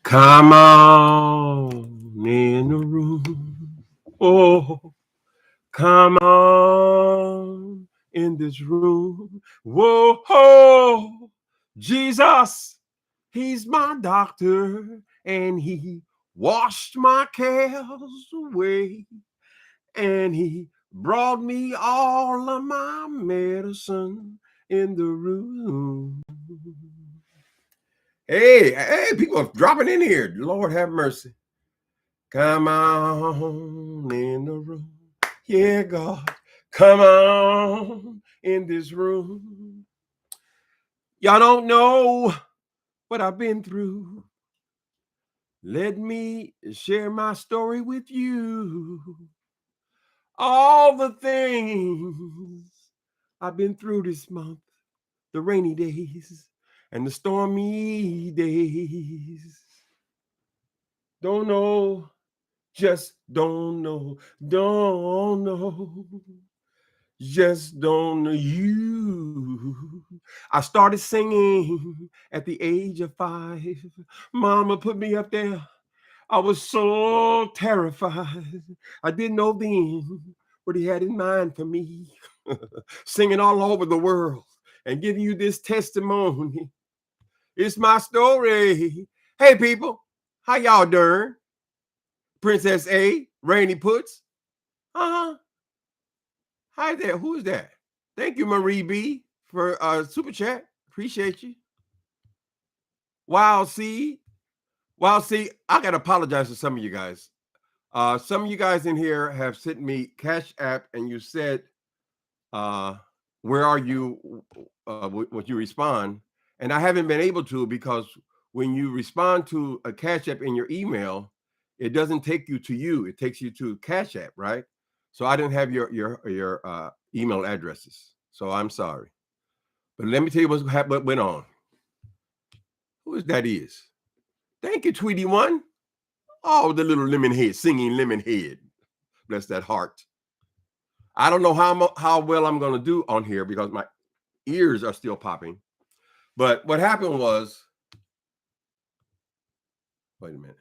Come on in the room. Oh, come on in this room. Whoa, ho, Jesus, he's my doctor, and he washed my cares away, and he brought me all of my medicine in the room. Hey, people are dropping in here. Lord have mercy. Come on in the room. Yeah, God. Come on in this room. Y'all don't know what I've been through. Let me share my story with you. All the things I've been through this month, the rainy days and the stormy days. Don't know, just don't know, just don't know you. I started singing at the age of 5. Mama put me up there. I was so terrified. I didn't know then what he had in mind for me. Singing all over the world and giving you this testimony. It's my story. Hey, people, how y'all doing? Princess A, Rainy Puts. Uh-huh. Hi there. Who is that? Thank you, Marie B, for super chat. Appreciate you. Wow, see, I gotta apologize to some of you guys. Some of you guys in here have sent me Cash App, and you said, "Where are you?" When you respond, and I haven't been able to because when you respond to a Cash App in your email, it doesn't take you to you; it takes you to Cash App, right? So I didn't have your email addresses, so I'm sorry. But let me tell you what went on. Who is that? Is thank you, Tweety One. Oh, the little lemon head singing lemon head. Bless that heart. I don't know how well I'm going to do on here because my ears are still popping. But what happened was, wait a minute.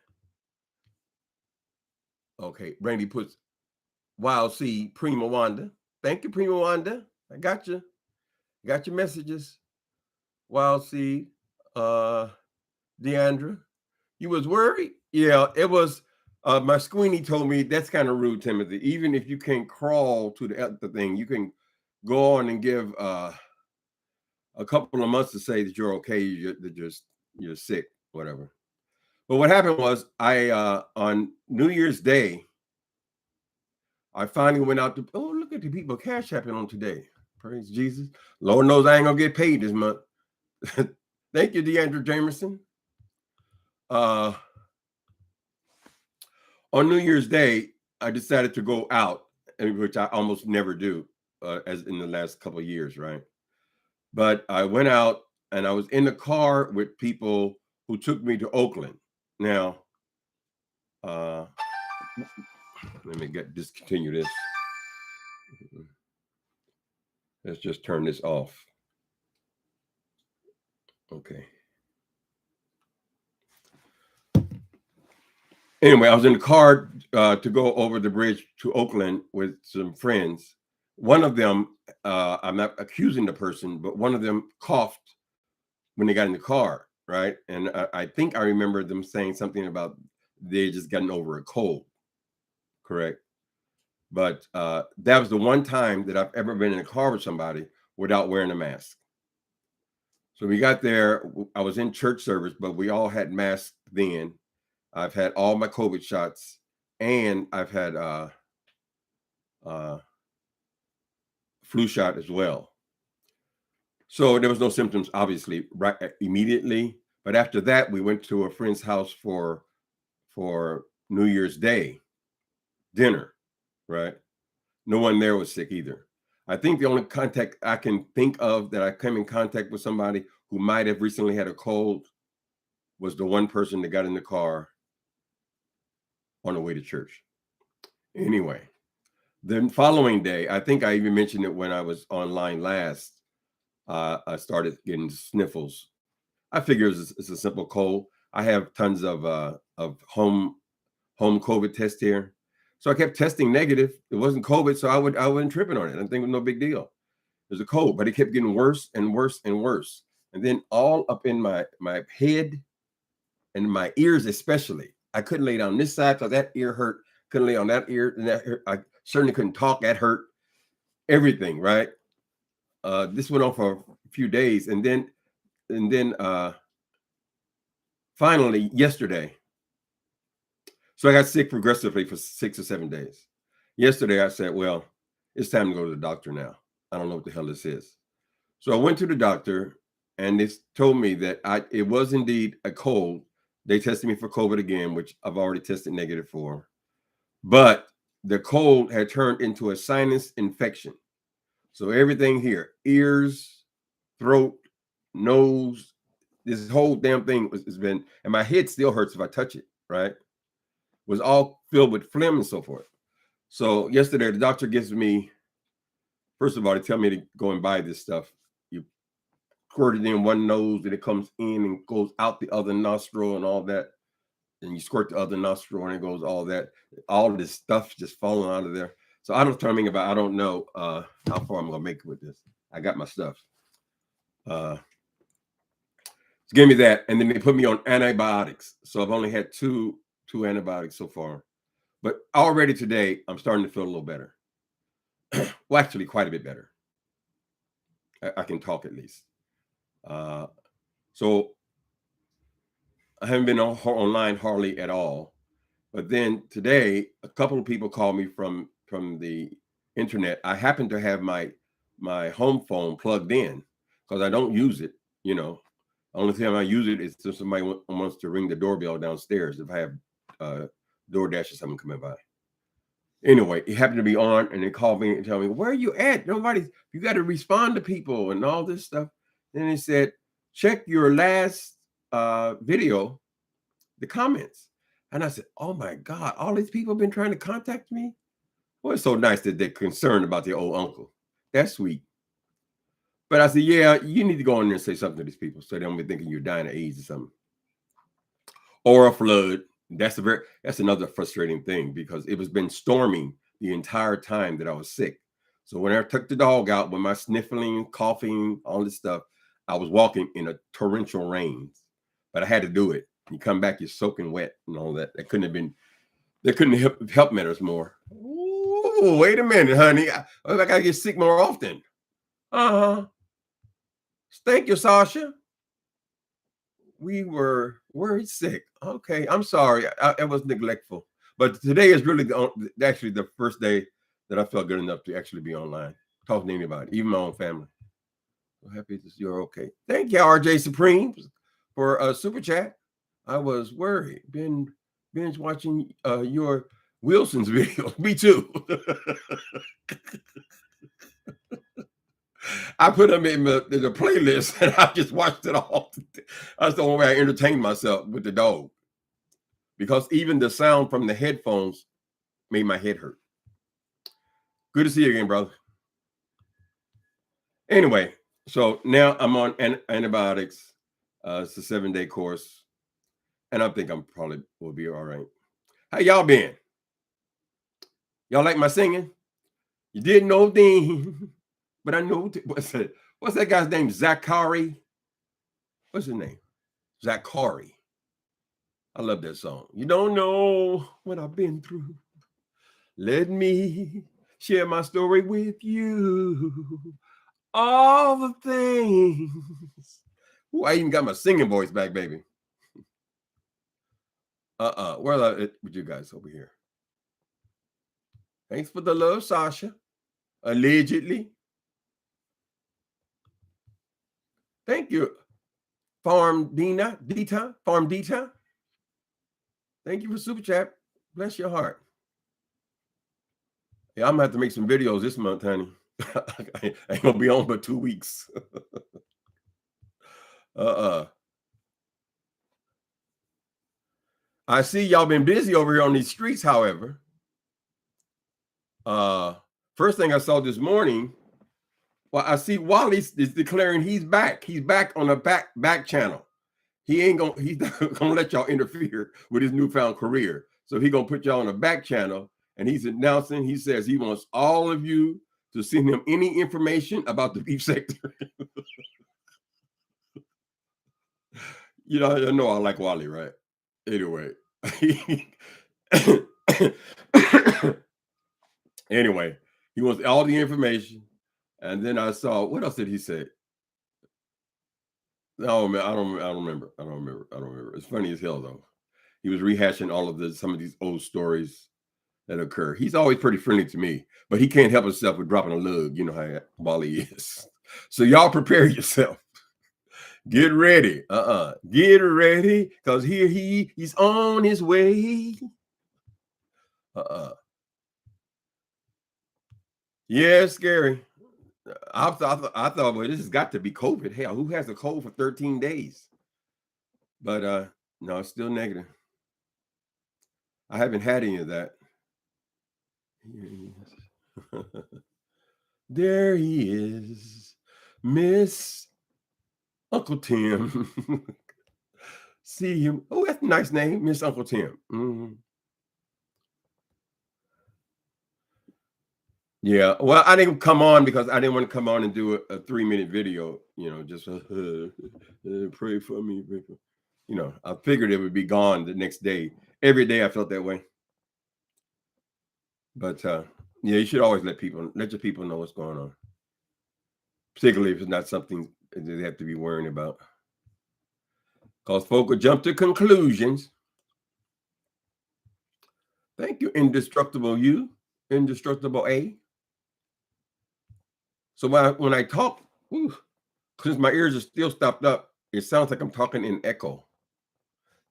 Okay, Brandy puts Wild Seed, Prima Wanda. Thank you, Prima Wanda. I got you. Got your messages. Wild Seed, Deandra. You was worried? Yeah, it was. My Squeenie told me that's kind of rude, Timothy. Even if you can't crawl to the thing, you can go on and give a couple of months to say that you're okay. You're sick, whatever. But what happened was, I on New Year's Day, I finally went out to. Oh, look at the people cash apping on today. Praise Jesus. Lord knows I ain't gonna get paid this month. Thank you, DeAndre Jamerson. On New Year's Day, I decided to go out, which I almost never do, as in the last couple of years, right? But I went out and I was in the car with people who took me to Oakland. Now, let me discontinue this. Let's just turn this off. Okay. Anyway, I was in the car to go over the bridge to Oakland with some friends. One of them, I'm not accusing the person, but one of them coughed when they got in the car, right? And I think I remember them saying something about they just gotten over a cold, correct? But that was the one time that I've ever been in a car with somebody without wearing a mask. So we got there. I was in church service, but we all had masks then. I've had all my COVID shots, and I've had flu shot as well. So there was no symptoms, obviously, right immediately. But after that, we went to a friend's house for New Year's Day dinner, right? No one there was sick either. I think the only contact I can think of that I came in contact with somebody who might have recently had a cold was the one person that got in the car on the way to church. Anyway, the following day, I think I even mentioned it when I was online last. I started getting sniffles. I figure it's a simple cold. I have tons of home COVID test here, so I kept testing negative. It wasn't COVID, so I wasn't tripping on it. I think it was no big deal. It was a cold, but it kept getting worse and worse and worse. And then all up in my head and my ears, especially. I couldn't lay down this side because that ear hurt. Couldn't lay on that ear and that hurt. I certainly couldn't talk. That hurt. Everything, right? This went on for a few days, and then finally yesterday. So I got sick progressively for 6 or 7 days. Yesterday I said, well, it's time to go to the doctor now. I don't know what the hell this is. So I went to the doctor, and they told me that it was indeed a cold. They tested me for COVID again, which I've already tested negative for. But the cold had turned into a sinus infection. So everything here, ears, throat, nose, this whole damn thing has been, and my head still hurts if I touch it, right? Was all filled with phlegm and so forth. So yesterday, the doctor gives me, first of all, they tell me to go and buy this stuff. You squirt it in one nose, and it comes in and goes out the other nostril and all that. And you squirt the other nostril, and it goes all that. All of this stuff just falling out of there. So I don't know how far I'm gonna make it with this. I got my stuff. So give me that, and then they put me on antibiotics. So I've only had two antibiotics so far, but already today I'm starting to feel a little better. Well, actually, quite a bit better. I can talk at least. So I haven't been online hardly at all. But then today, a couple of people called me from the internet. I happen to have my home phone plugged in because I don't use it. You know, only time I use it is if somebody wants to ring the doorbell downstairs. If I have DoorDash or something coming by. Anyway, it happened to be on, and they called me and tell me, where are you at? You got to respond to people and all this stuff. Then they said, check your last video, the comments. And I said, oh my God, all these people have been trying to contact me? Well, it's so nice that they're concerned about their old uncle. That's sweet. But I said, yeah, you need to go in there and say something to these people so they don't be thinking you're dying of AIDS or something. Or a flood. That's another frustrating thing because it was been storming the entire time that I was sick. So when I took the dog out with my sniffling, coughing, all this stuff, I was walking in a torrential rain, but I had to do it. You come back, you're soaking wet and all that. That couldn't help matters more. Ooh, wait a minute, honey. I gotta get sick more often. Thank you, Sasha. We were worried sick. Okay, I'm sorry. I was neglectful. But today is really actually the first day that I felt good enough to actually be online, talking to anybody, even my own family. So happy that you're okay. Thank you, RJ Supreme, for a super chat. I was worried. Been binge watching your Wilson's video. Me too. I put them in the playlist and I just watched it all. That's the only way I entertained myself with the dog. Because even the sound from the headphones made my head hurt. Good to see you again, brother. Anyway, so now I'm on antibiotics. It's a 7-day course. And I think I'm probably will be all right. How y'all been? Y'all like my singing? You didn't know thing. But I know, what's that guy's name? Zachary? What's his name? Zachary. I love that song. You don't know what I've been through. Let me share my story with you. All the things. Ooh, I even got my singing voice back, baby. Where are you with you guys over here? Thanks for the love, Sasha. Allegedly. Thank you, Farm Dita. Thank you for super chat. Bless your heart. Yeah, I'm gonna have to make some videos this month, honey. I ain't gonna be on but 2 weeks. I see y'all been busy over here on these streets, however. First thing I saw this morning, well, I see Wally is declaring he's back. He's back on the back channel. He's not gonna let y'all interfere with his newfound career. So he's gonna put y'all on the back channel, and he's announcing, he says he wants all of you to send him any information about the beef sector. You know I like Wally, right? Anyway. Anyway, he wants all the information. And then I saw, what else did he say? Oh man, I don't remember. It's funny as hell though. He was rehashing all of some of these old stories that occur. He's always pretty friendly to me, but he can't help himself with dropping a lug. You know how Wally is. So y'all prepare yourself. Get ready. Get ready, because here he's on his way. Yeah, scary. I thought, well, this has got to be COVID. Hell, who has a cold for 13 days? But no, it's still negative. I haven't had any of that. There he is, Miss Uncle Tim. See him. Oh, that's a nice name, Miss Uncle Tim. Mm-hmm. Yeah, well, I didn't come on because I didn't want to come on and do a 3-minute video, just pray for me. I figured it would be gone the next day. Every day I felt that way. But yeah, you should always let your people know what's going on, particularly if it's not something they have to be worrying about. Because folk will jump to conclusions. Thank you, Indestructible You, Indestructible A. So when I talk, because my ears are still stopped up, it sounds like I'm talking in echo.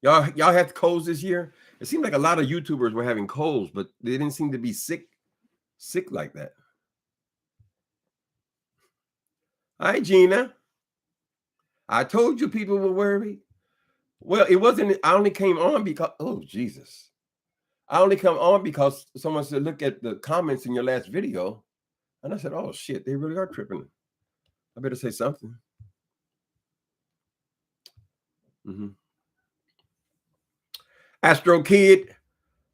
Y'all had colds this year? It seemed like a lot of YouTubers were having colds, but they didn't seem to be sick like that. Hi, Gina. I told you people were worried. Well, it wasn't. I only came on because, oh, Jesus. I only come on because someone said, look at the comments in your last video. And I said, oh, shit, they really are tripping. I better say something. Mm-hmm. Astro Kid,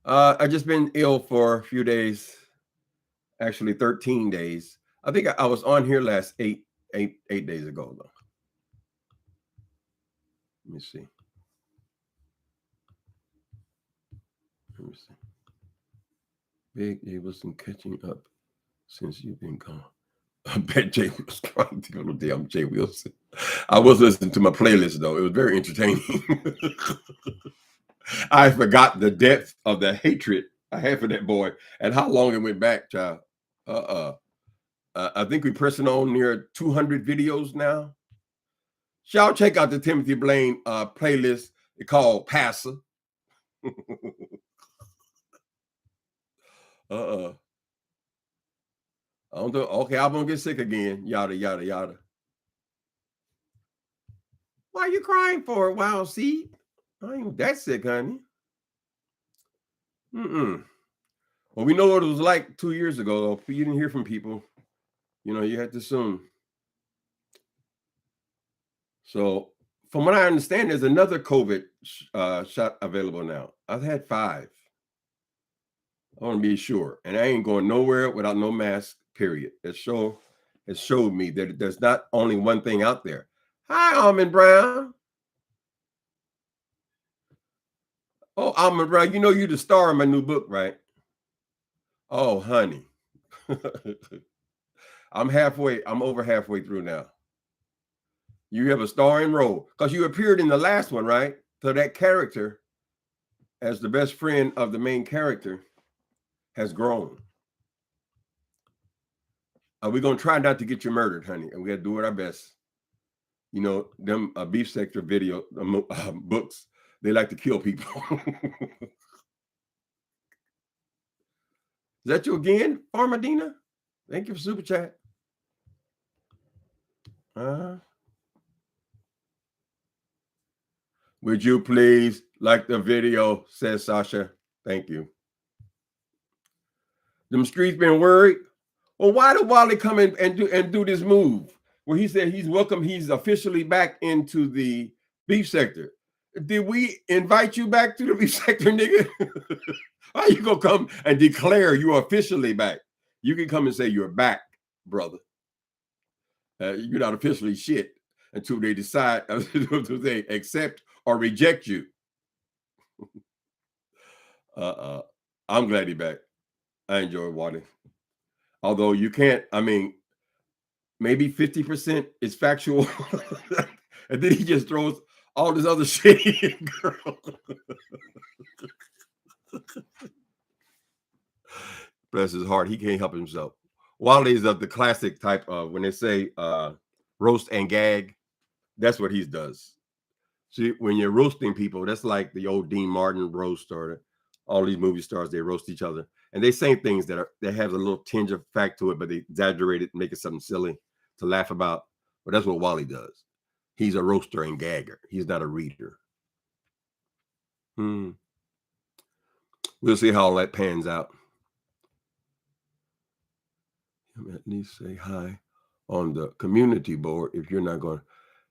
I just been ill for a few days. Actually, 13 days. I think I was on here last eight days ago, though. Let me see. Big Abelson catching up since you've been gone. I bet Jay was trying to go to damn Jay Wilson. I was listening to my playlist, though. It was very entertaining. I forgot the depth of the hatred I had for that boy and how long it went back, child. I think we're pressing on near 200 videos now. Y'all check out the Timothy Blaine playlist. It's called Passer. I don't know. Okay, I'm gonna get sick again. Yada yada yada. Why are you crying for, Wild Seed? I ain't that sick, honey. Well, we know what it was like 2 years ago. Though. You didn't hear from people. You had to assume. So, from what I understand, there's another COVID shot available now. I've had 5. I want to be sure, and I ain't going nowhere without no mask. Period. It showed me that there's not only one thing out there. Hi, Almond Brown. Oh, Almond Brown, you're the star of my new book, right? Oh, honey. I'm over halfway through now. You have a starring role because you appeared in the last one, right? So that character, as the best friend of the main character, has grown. We're going to try not to get you murdered, honey, and we got to do our best. Them beef sector video books, they like to kill people. Is that you again, Farmadina? Thank you for super chat. Would you please like the video, says Sasha. Thank you. Them streets been worried. Well, why did Wally come in and do this move where he said he's welcome? He's officially back into the beef sector. Did we invite you back to the beef sector, nigga? How you gonna come and declare you are officially back? You can come and say you're back, brother. You're not officially shit until they decide until they accept or reject you. I'm glad he's back. I enjoy Wally. Although you can't, I mean, maybe 50% is factual. And then he just throws all this other shit in, girl. Bless his heart. He can't help himself. Wally's of the classic type of when they say roast and gag, that's what he does. See, when you're roasting people, that's like the old Dean Martin roast or all these movie stars, they roast each other. And they say things that have a little tinge of fact to it, but they exaggerate it and make it something silly to laugh about. But that's what Wally does. He's a roaster and gagger. He's not a reader. We'll see how all that pans out. At least say hi on the community board if you're not going.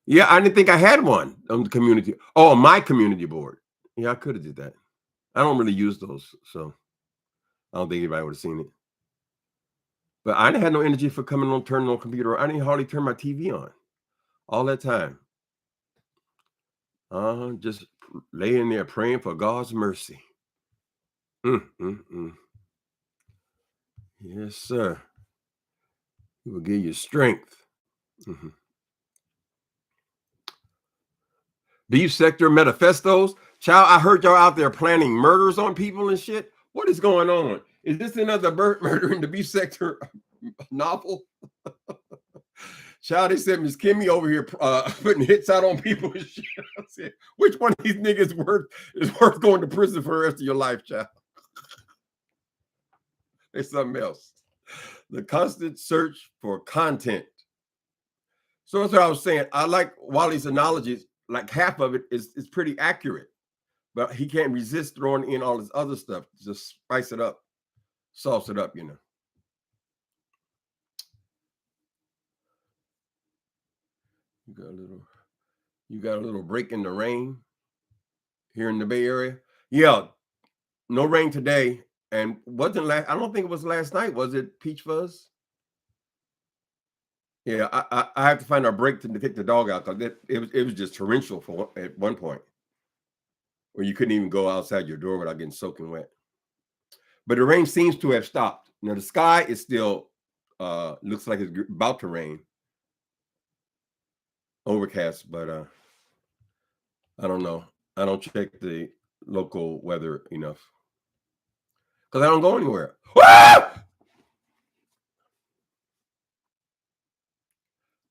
Yeah, I didn't think I had one on the community. Oh, my community board. Yeah, I could have did that. I don't really use those, so I don't think anybody would have seen it. But I didn't have no energy for coming on, turning on the computer. I didn't hardly turn my TV on all that time. Just laying there praying for God's mercy. Yes, sir. He will give you strength. Beef sector manifestos. Child, I heard y'all out there planning murders on people and shit. What is going on? Is this another murder in the beef sector novel? Child, they said Miss Kimmy over here putting hits out on people and shit. I said, which one of these niggas is worth going to prison for the rest of your life, child? It's something else. The constant search for content. So that's what I was saying. I like Wally's analogies. Like half of it is pretty accurate, but he can't resist throwing in all this other stuff to just spice it up, sauce it up, you know. You got a little break in the rain here in the Bay Area. Yeah, no rain today, and wasn't I don't think it was last night. Was it, Peach Fuzz? Yeah, I have to find a break to take the dog out because it was just torrential at one point, where you couldn't even go outside your door without getting soaking wet. But the rain seems to have stopped. Now the sky is still looks like it's about to rain, overcast, but I don't know. I don't check the local weather enough because I don't go anywhere.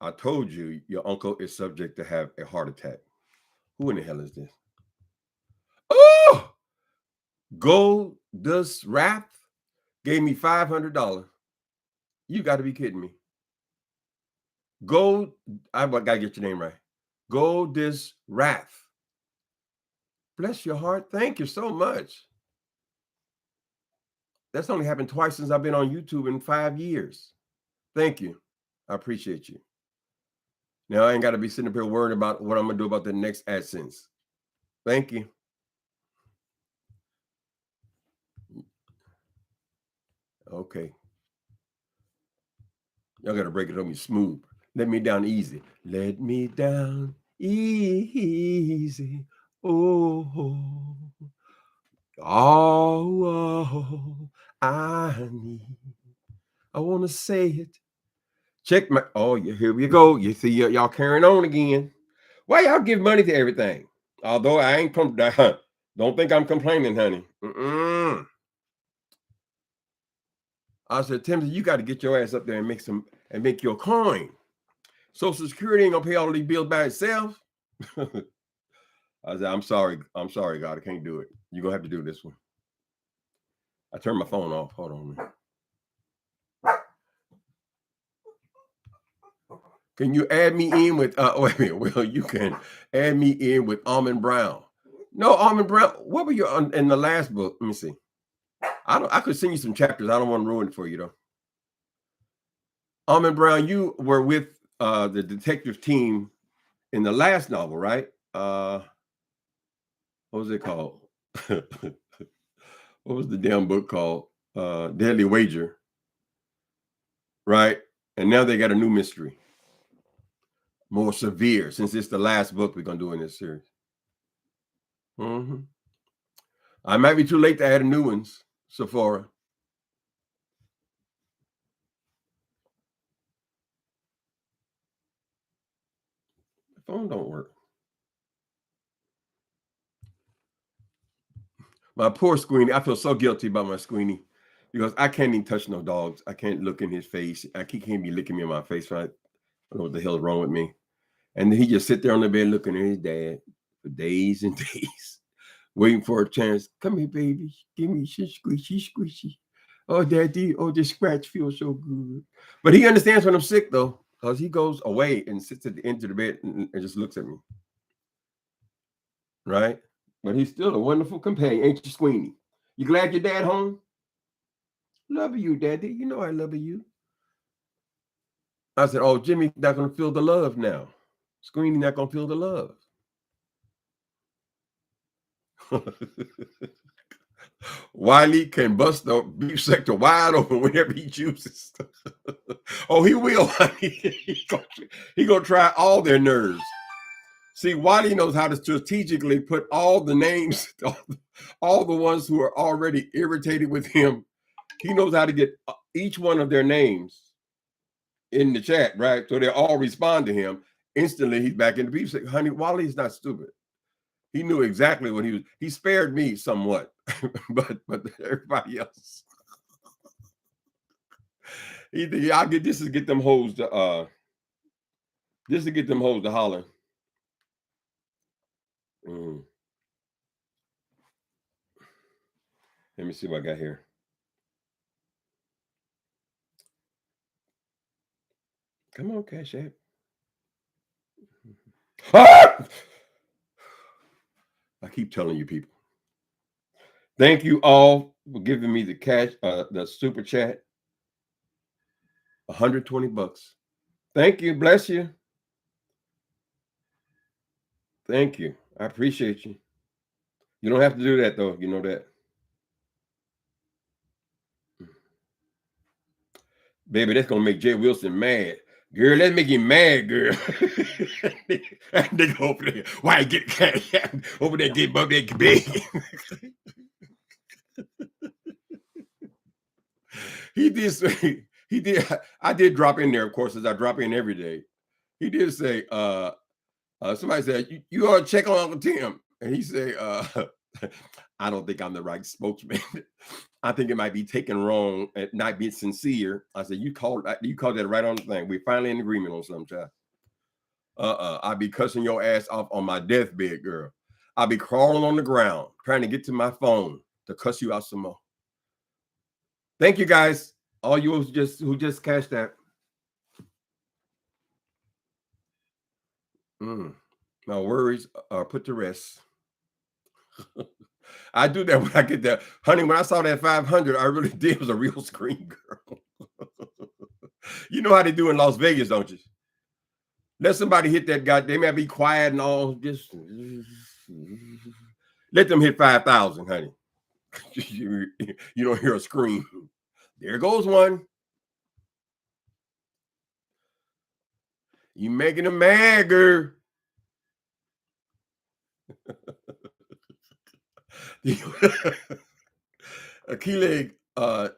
I told you your uncle is subject to have a heart attack. Who in the hell is this? Oh, Goldust Wrath gave me $500. You got to be kidding me. I gotta get your name right. Goldust Wrath. Bless your heart. Thank you so much. That's only happened twice since I've been on YouTube in 5 years. Thank you. I appreciate you. Now I ain't got to be sitting up here worrying about what I'm gonna do about the next AdSense. Thank you. Okay. Y'all got to break it on me smooth. Let me down easy. Let me down easy. Oh, I need. I want to say it. Check my. Oh, yeah, here we go. You see, y'all carrying on again. Why y'all give money to everything? Although I ain't don't think I'm complaining, honey. I said, Timothy, you got to get your ass up there and make your coin. Social Security ain't gonna pay all these bills by itself. I said, I'm sorry, God, I can't do it. You're gonna have to do this one. I turned my phone off. Hold on. Can you add me in with wait a minute? Well, you can add me in with Almond Brown. No, Almond Brown. What were you on in the last book? Let me see. I could send you some chapters. I don't want to ruin it for you though. Almond Brown, you were with the detective team in the last novel, right? What was it called? What was the damn book called? Deadly Wager, right? And now they got a new mystery, more severe, since it's the last book we're gonna do in this series. I might be too late to add new ones, Sephora. The phone don't work. My poor Squeenie. I feel so guilty about my Squeenie because I can't even touch no dogs. I can't look in his face. He can't be licking me in my face. Right? I don't know what the hell is wrong with me. And then he just sit there on the bed looking at his dad for days and days, waiting for a chance. Come here, baby. Give me squishy, squishy. Oh, daddy. Oh, this scratch feels so good. But he understands when I'm sick, though, because he goes away and sits at the end of the bed and just looks at me. Right? But he's still a wonderful companion, ain't you, Squeenie? You glad your dad home? Love you, daddy. You know I love you. I said, oh, Jimmy's not going to feel the love now. Squeenie not going to feel the love. Wiley can bust the beef sector wide open whenever he chooses. Oh, he will. He gonna try all their nerves. See, Wiley knows how to strategically put all the names, all the ones who are already irritated with him. He knows how to get each one of their names in the chat, right? So they all respond to him. Instantly, he's back in the beef sector. Honey, Wiley's not stupid. He knew exactly what he was. He spared me somewhat, but everybody else. I'll get this to get them hoes to holler. Let me see what I got here. Come on, Cash App. Ah! I keep telling you people. Thank you all for giving me the cash, the super chat. 120 bucks. Thank you. Bless you. Thank you. I appreciate you. You don't have to do that though. You know that. Baby, that's gonna make Jay Wilson mad. Girl, let's make him mad, girl. They go over there. Why get cash over there? Get above that big. He did say, he did. I did drop in there, of course, as I drop in every day. He did say, somebody said, you ought to check on Uncle Tim. And he said, I don't think I'm the right spokesman. I think it might be taken wrong and not being sincere. I said, you called that right on the thing. We're finally in agreement on something, child. I'll be cussing your ass off on my deathbed, girl. I'll be crawling on the ground trying to get to my phone to cuss you out some more. Thank you, guys. All you who just cashed that. My worries are put to rest. I do that when I get that. Honey, when I saw that 500, I really did. It was a real screen, girl. You know how they do in Las Vegas, don't you? Let somebody hit that guy. They may be quiet and all. Just let them hit 5,000, honey. You don't hear a scream. There goes one. You making them mad, girl. Akile,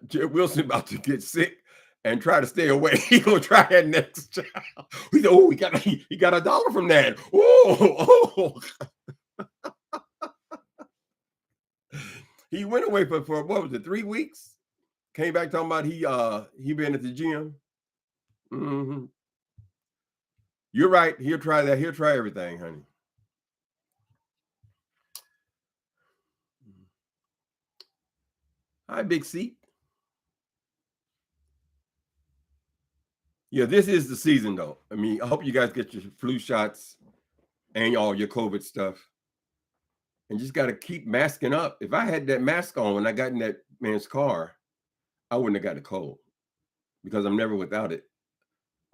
Jay Wilson about to get sick and try to stay away. He gonna try that next child. He said, "Oh, he got $1 from that." Oh. He went away for what was it, 3 weeks? Came back talking about he been at the gym. Mm-hmm. You're right. He'll try that. He'll try everything, honey. Hi, Big C. Yeah, this is the season, though. I mean, I hope you guys get your flu shots and all your COVID stuff, and just got to keep masking up. If I had that mask on when I got in that man's car, I wouldn't have got a cold because I'm never without it.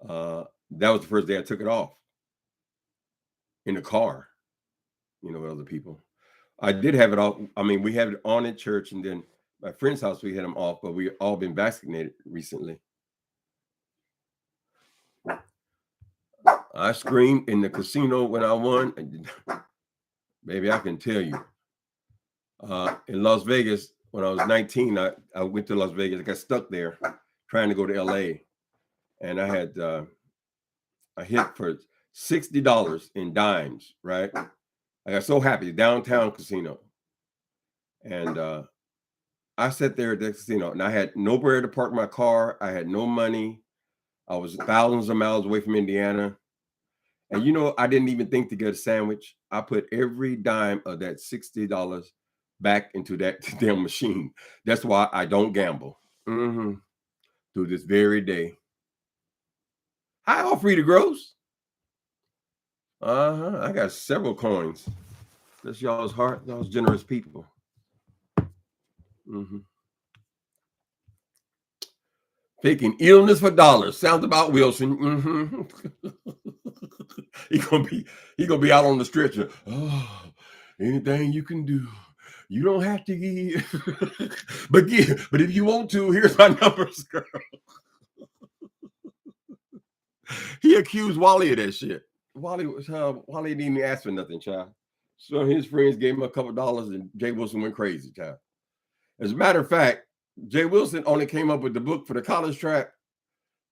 That was the first day I took it off in the car, with other people. I did have it off. I mean, we had it on at church, and then my friend's house, we had them off, but we all been vaccinated recently. I screamed in the casino when I won. Baby, I can tell you. In Las Vegas, when I was 19, I went to Las Vegas. I got stuck there trying to go to LA. And I had I hit for $60 in dimes, right? I got so happy, downtown casino. And I sat there at the casino, and I had nowhere to park my car. I had no money. I was thousands of miles away from Indiana. And I didn't even think to get a sandwich. I put every dime of that $60 back into that damn machine. That's why I don't gamble. To this very day. Hi, all free to gross. I got several coins. That's y'all's heart. Y'all's generous people. Faking illness for dollars. Sounds about Wilson. He gonna be out on the stretcher. Oh, anything you can do. You don't have to give, but give. But if you want to, here's my numbers, girl. He accused Wally of that shit. Wally didn't even ask for nothing, child. So his friends gave him a couple dollars, and Jay Wilson went crazy, child. As a matter of fact, Jay Wilson only came up with the book for the college track.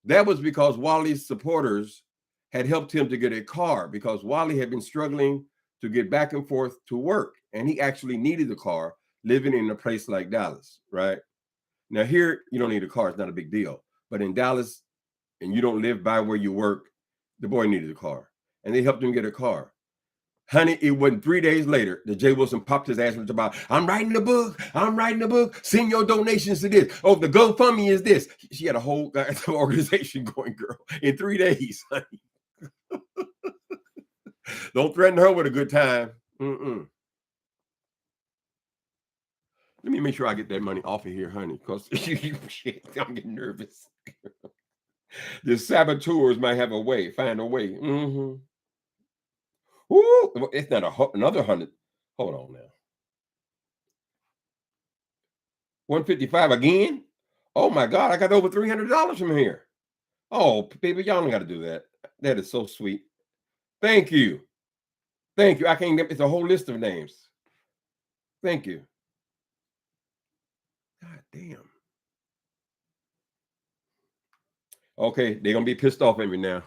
That was because Wally's supporters had helped him to get a car, because Wally had been struggling to get back and forth to work, and he actually needed a car living in a place like Dallas, right? Now here, you don't need a car. It's not a big deal. But in Dallas, and you don't live by where you work, the boy needed a car, and they helped him get a car. Honey, it wasn't 3 days later that Jay Wilson popped his ass about, I'm writing the book. Send your donations to this. Oh, the GoFundMe is this. She had a whole organization going, girl, in 3 days, honey. Don't threaten her with a good time. Let me make sure I get that money off of here, honey, because I'm getting nervous. The saboteurs might have find a way. Ooh, it's not another 100. Hold on now. 155 again? Oh my God, I got over $300 from here. Oh, baby, y'all don't got to do that. That is so sweet. Thank you. Thank you. I can't get, it's a whole list of names. Thank you. God damn. Okay, they're going to be pissed off at me now.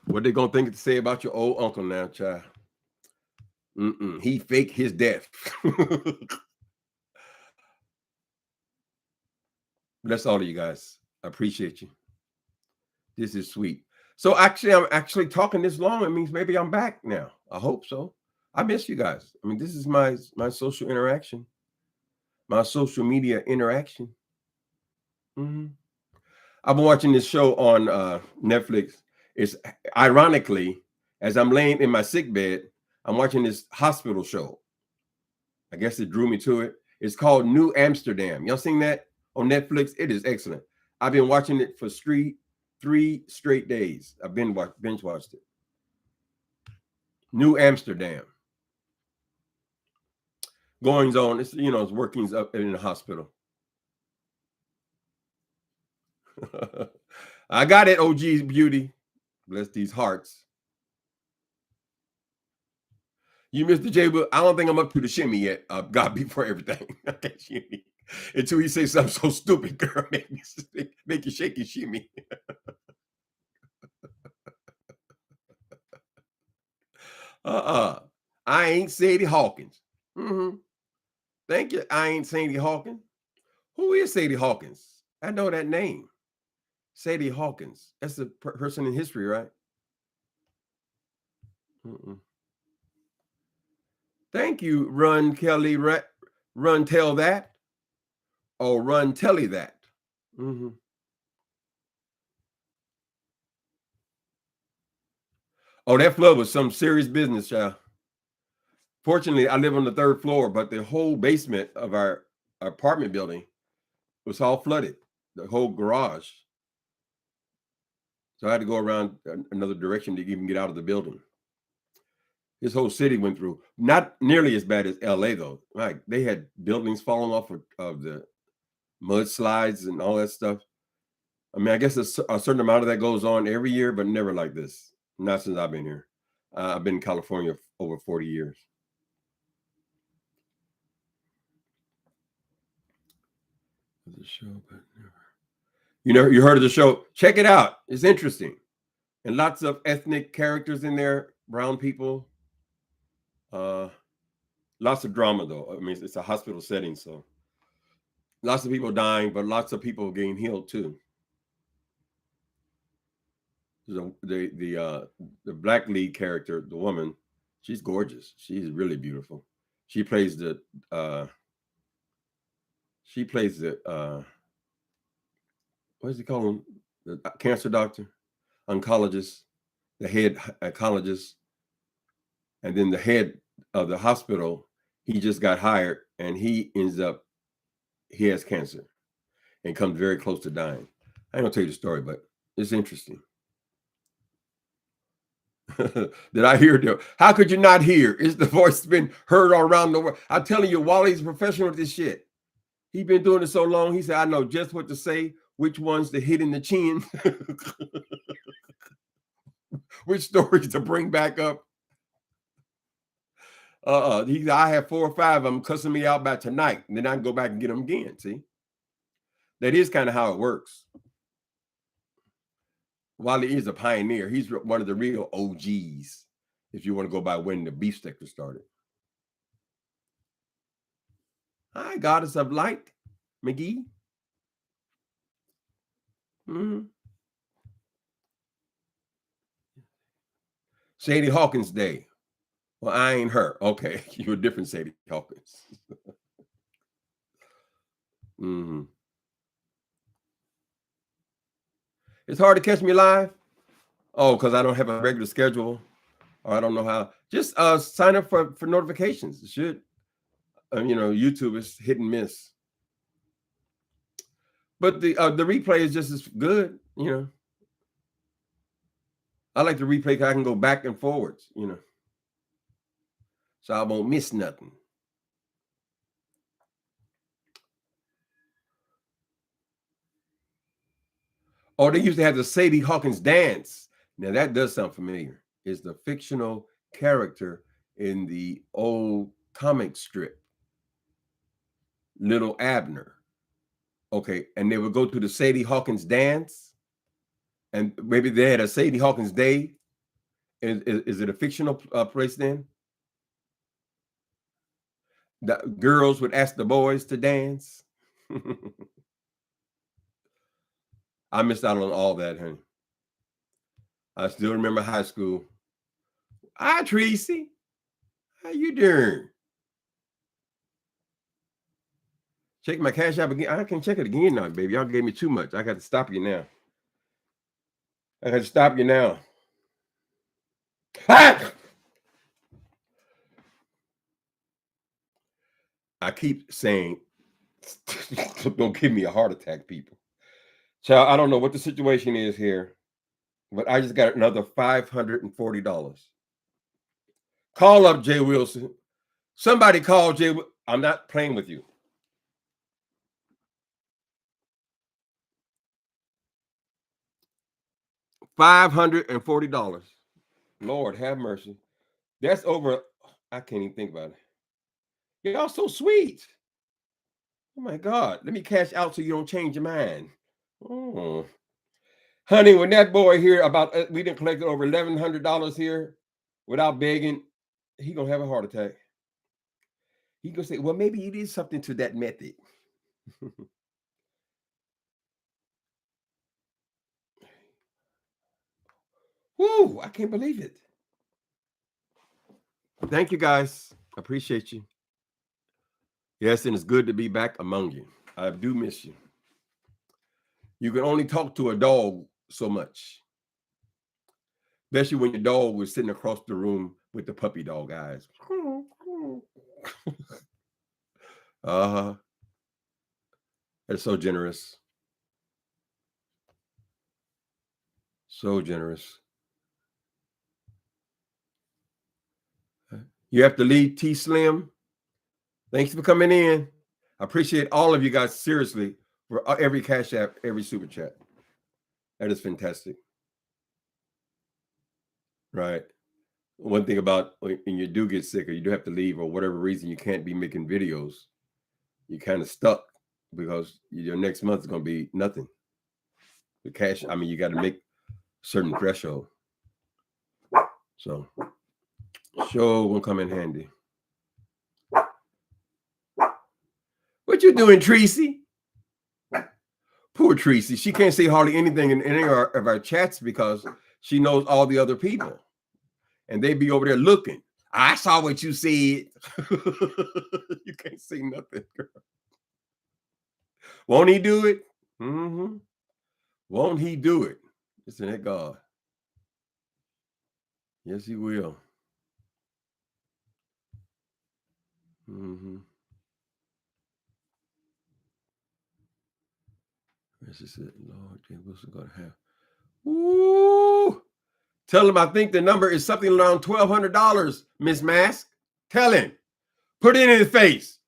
What they going to think to say about your old uncle now, child? He faked his death. That's all of you guys. I appreciate you. This is sweet. So actually, I'm actually talking this long. It means maybe I'm back now. I hope so. I miss you guys. I mean, this is my social interaction, my social media interaction. I've been watching this show on Netflix. It's ironically, as I'm laying in my sick bed, I'm watching this hospital show. I guess it drew me to it. It's called New Amsterdam. Y'all seen that on Netflix? It is excellent. I've been watching it for 3 straight days. I've binge watched it. New Amsterdam. Goings on. It's it's workings up in the hospital. I got it, OG's beauty. Bless these hearts. You missed the J, but I don't think I'm up to the shimmy yet. God before everything. I can't shimmy until he say something so stupid, girl. Make you shake and shimmy. I ain't Sadie Hawkins. Thank you. I ain't Sadie Hawkins. Who is Sadie Hawkins? I know that name. Sadie Hawkins. That's a person in history, right? Thank you, Run Kelly. Run tell that. Or Run Telly that. Oh, that flood was some serious business, child. Fortunately, I live on the 3rd floor, but the whole basement of our apartment building was all flooded, the whole garage. So I had to go around another direction to even get out of the building. This whole city went through. Not nearly as bad as LA, though. Like, they had buildings falling off of the mudslides and all that stuff. I mean, I guess a certain amount of that goes on every year, but never like this. Not since I've been here. I've been in California over 40 years. The show, but never. You heard of the show? Check it out. It's interesting, and lots of ethnic characters in there. Brown people. Lots of drama, though. I mean, it's a hospital setting, so lots of people dying, but lots of people getting healed too. The black lead character, the woman, she's gorgeous. She's really beautiful. She plays the what does he call him? The cancer doctor, oncologist, the head oncologist, and then the head of the hospital. He just got hired, and he has cancer, and comes very close to dying. I ain't gonna tell you the story, but it's interesting. Did I hear that? How could you not hear? It's the voice that's been heard all around the world. I'm telling you, Wally's a professional with this shit. He's been doing it so long. He said, I know just what to say, which ones to hit in the chin, which stories to bring back up. I have 4 or 5 of them cussing me out by tonight, and then I can go back and get them again. See, that is kind of how it works. Wally is a pioneer. He's one of the real OGs, if you want to go by when the beef sticker started. Hi, goddess of light, McGee. Sadie Hawkins Day. Well, I ain't her. Okay, you're a different Sadie Hawkins. It's hard to catch me live. Oh, because I don't have a regular schedule, or I don't know how. Just sign up for notifications. It should. YouTube is hit and miss. But the replay is just as good. I like the replay because I can go back and forwards. So I won't miss nothing. Oh, they used to have the Sadie Hawkins dance. Now that does sound familiar. It's the fictional character in the old comic strip, Little Abner. Okay, and they would go to the Sadie Hawkins dance, and maybe they had a Sadie Hawkins Day. Is it a fictional place then? The girls would ask the boys to dance. I missed out on all that, honey. I still remember high school. Hi, Tracy. How you doing? Check my Cash App again. I can check it again now, baby. Y'all gave me too much. I got to stop you now. Ah! I keep saying, don't give me a heart attack, people. Child, I don't know what the situation is here, but I just got another $540. Call up Jay Wilson. Somebody call Jay. I'm not playing with you. $540. Lord have mercy. That's over. I can't even think about it. Y'all so sweet. Oh my God. Let me cash out so you don't change your mind. Oh. Honey, when that boy here about we didn't collect over $1,100 here without begging, he gonna have a heart attack. He gonna say, well, maybe it is something to that method. Woo, I can't believe it. Thank you, guys. I appreciate you. Yes, and it's good to be back among you. I do miss you. You can only talk to a dog so much. Especially when your dog was sitting across the room with the puppy dog eyes. That's so generous. So generous. You have to leave, T Slim. Thanks for coming in. I appreciate all of you guys, seriously, for every Cash App, every super chat. That is fantastic. Right. One thing about when you do get sick or you do have to leave or whatever reason you can't be making videos, you're kind of stuck because your next month is going to be nothing. The cash, I mean, you got to make a certain threshold. So, sure will come in handy. What you doing, Tracy? Poor Tracy. She can't say hardly anything in any of our chats because she knows all the other people. And they be over there looking. I saw what you said. You can't say nothing, girl. Won't he do it? Mm-hmm. Won't he do it? Isn't that God? Yes, he will. Mm-hmm. This is it. Lord, J. Wilson gonna have. Woo! Tell him I think the number is something around $1,200, Miss Mask. Tell him. Put it in his face.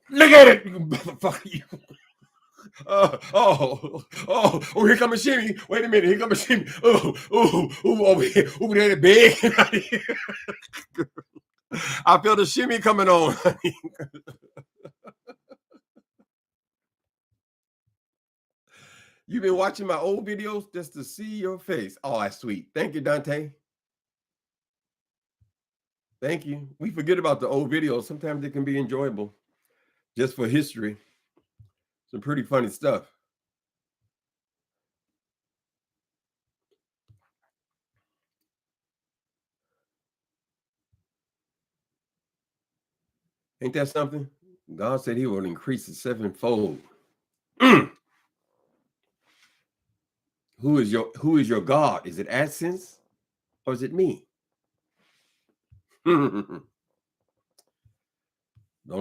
Look at it, you motherfucker. Here comes a shimmy. Wait a minute, here comes a shimmy. Over here, over there, big. I feel the shimmy coming on. You've been watching my old videos just to see your face. Oh, that's sweet. Thank you, Dante. Thank you. We forget about the old videos. Sometimes they can be enjoyable just for history. Some pretty funny stuff. Ain't that something? God said he will increase it sevenfold. Who is your God? Is it AdSense or is it me? Don't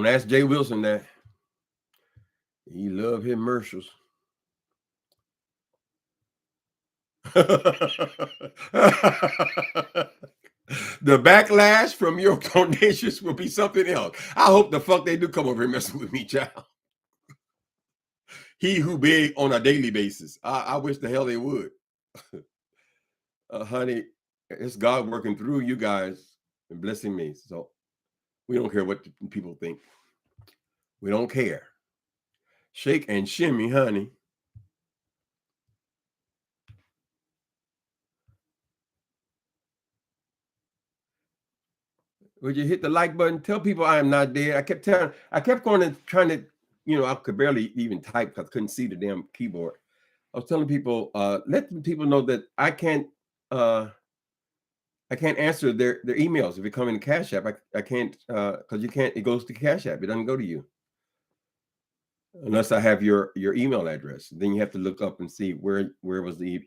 ask Jay Wilson that. He love his commercials. The backlash from your donations will be something else. I hope the fuck they do come over here messing with me, child. He who beg on a daily basis. I wish the hell they would. Honey, it's God working through you guys and blessing me. So we don't care what people think. We don't care. Shake and shimmy, honey. Would you hit the like button? Tell people I am not dead. I kept going and trying to, I could barely even type because I couldn't see the damn keyboard. I was telling people, let people know that I can't answer their emails if you come in the Cash App. I can't because you can't. It goes to Cash App. It doesn't go to you unless I have your email address. Then you have to look up and see where was the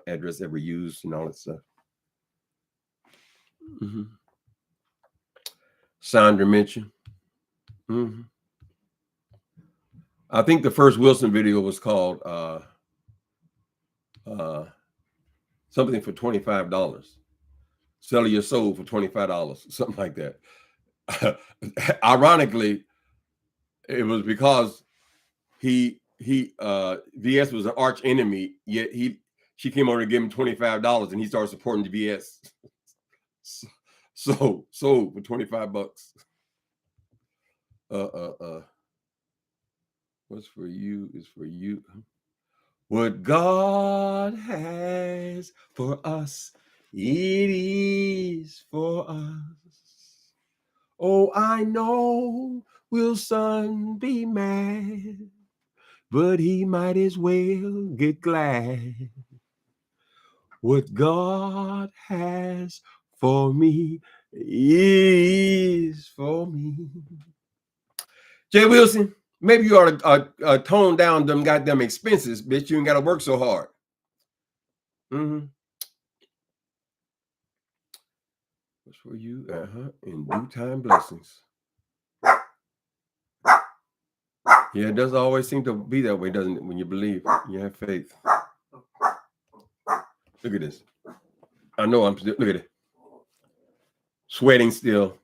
address ever used and all that stuff. Mm-hmm. Sandra mentioned. Mm-hmm. I think the first Wilson video was called something for $25. Sell your soul for $25, something like that. Ironically, it was because VS was an arch enemy, yet she came over to give him $25 and he started supporting the VS. So sold for $25. What's for you is for you. What God has for us, it is for us. Oh, I know Wilson be mad, but he might as well get glad. What God has for me is for me. Jay Wilson, maybe you ought to tone down them goddamn expenses, bitch. You ain't got to work so hard. Mm-hmm. for you. In due time, blessings. Yeah, it doesn't always seem to be that way, doesn't it? When you believe, you have faith. Look at this. I know I'm still, look at it. Sweating still.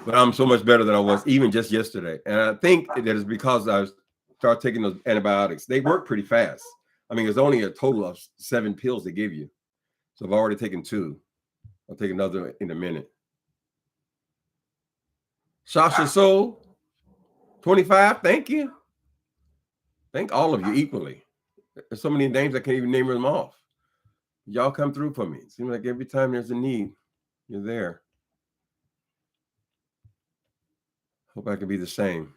But I'm so much better than I was even just yesterday. And I think that it's because I started taking those antibiotics. They work pretty fast. I mean, it's only a total of 7 pills they give you. So I've already taken 2. I'll take another in a minute. Sasha Soul, 25. Thank you. Thank all of you equally. There's so many names I can't even name them off. Y'all come through for me. It seems like every time there's a need, you're there. Hope I can be the same.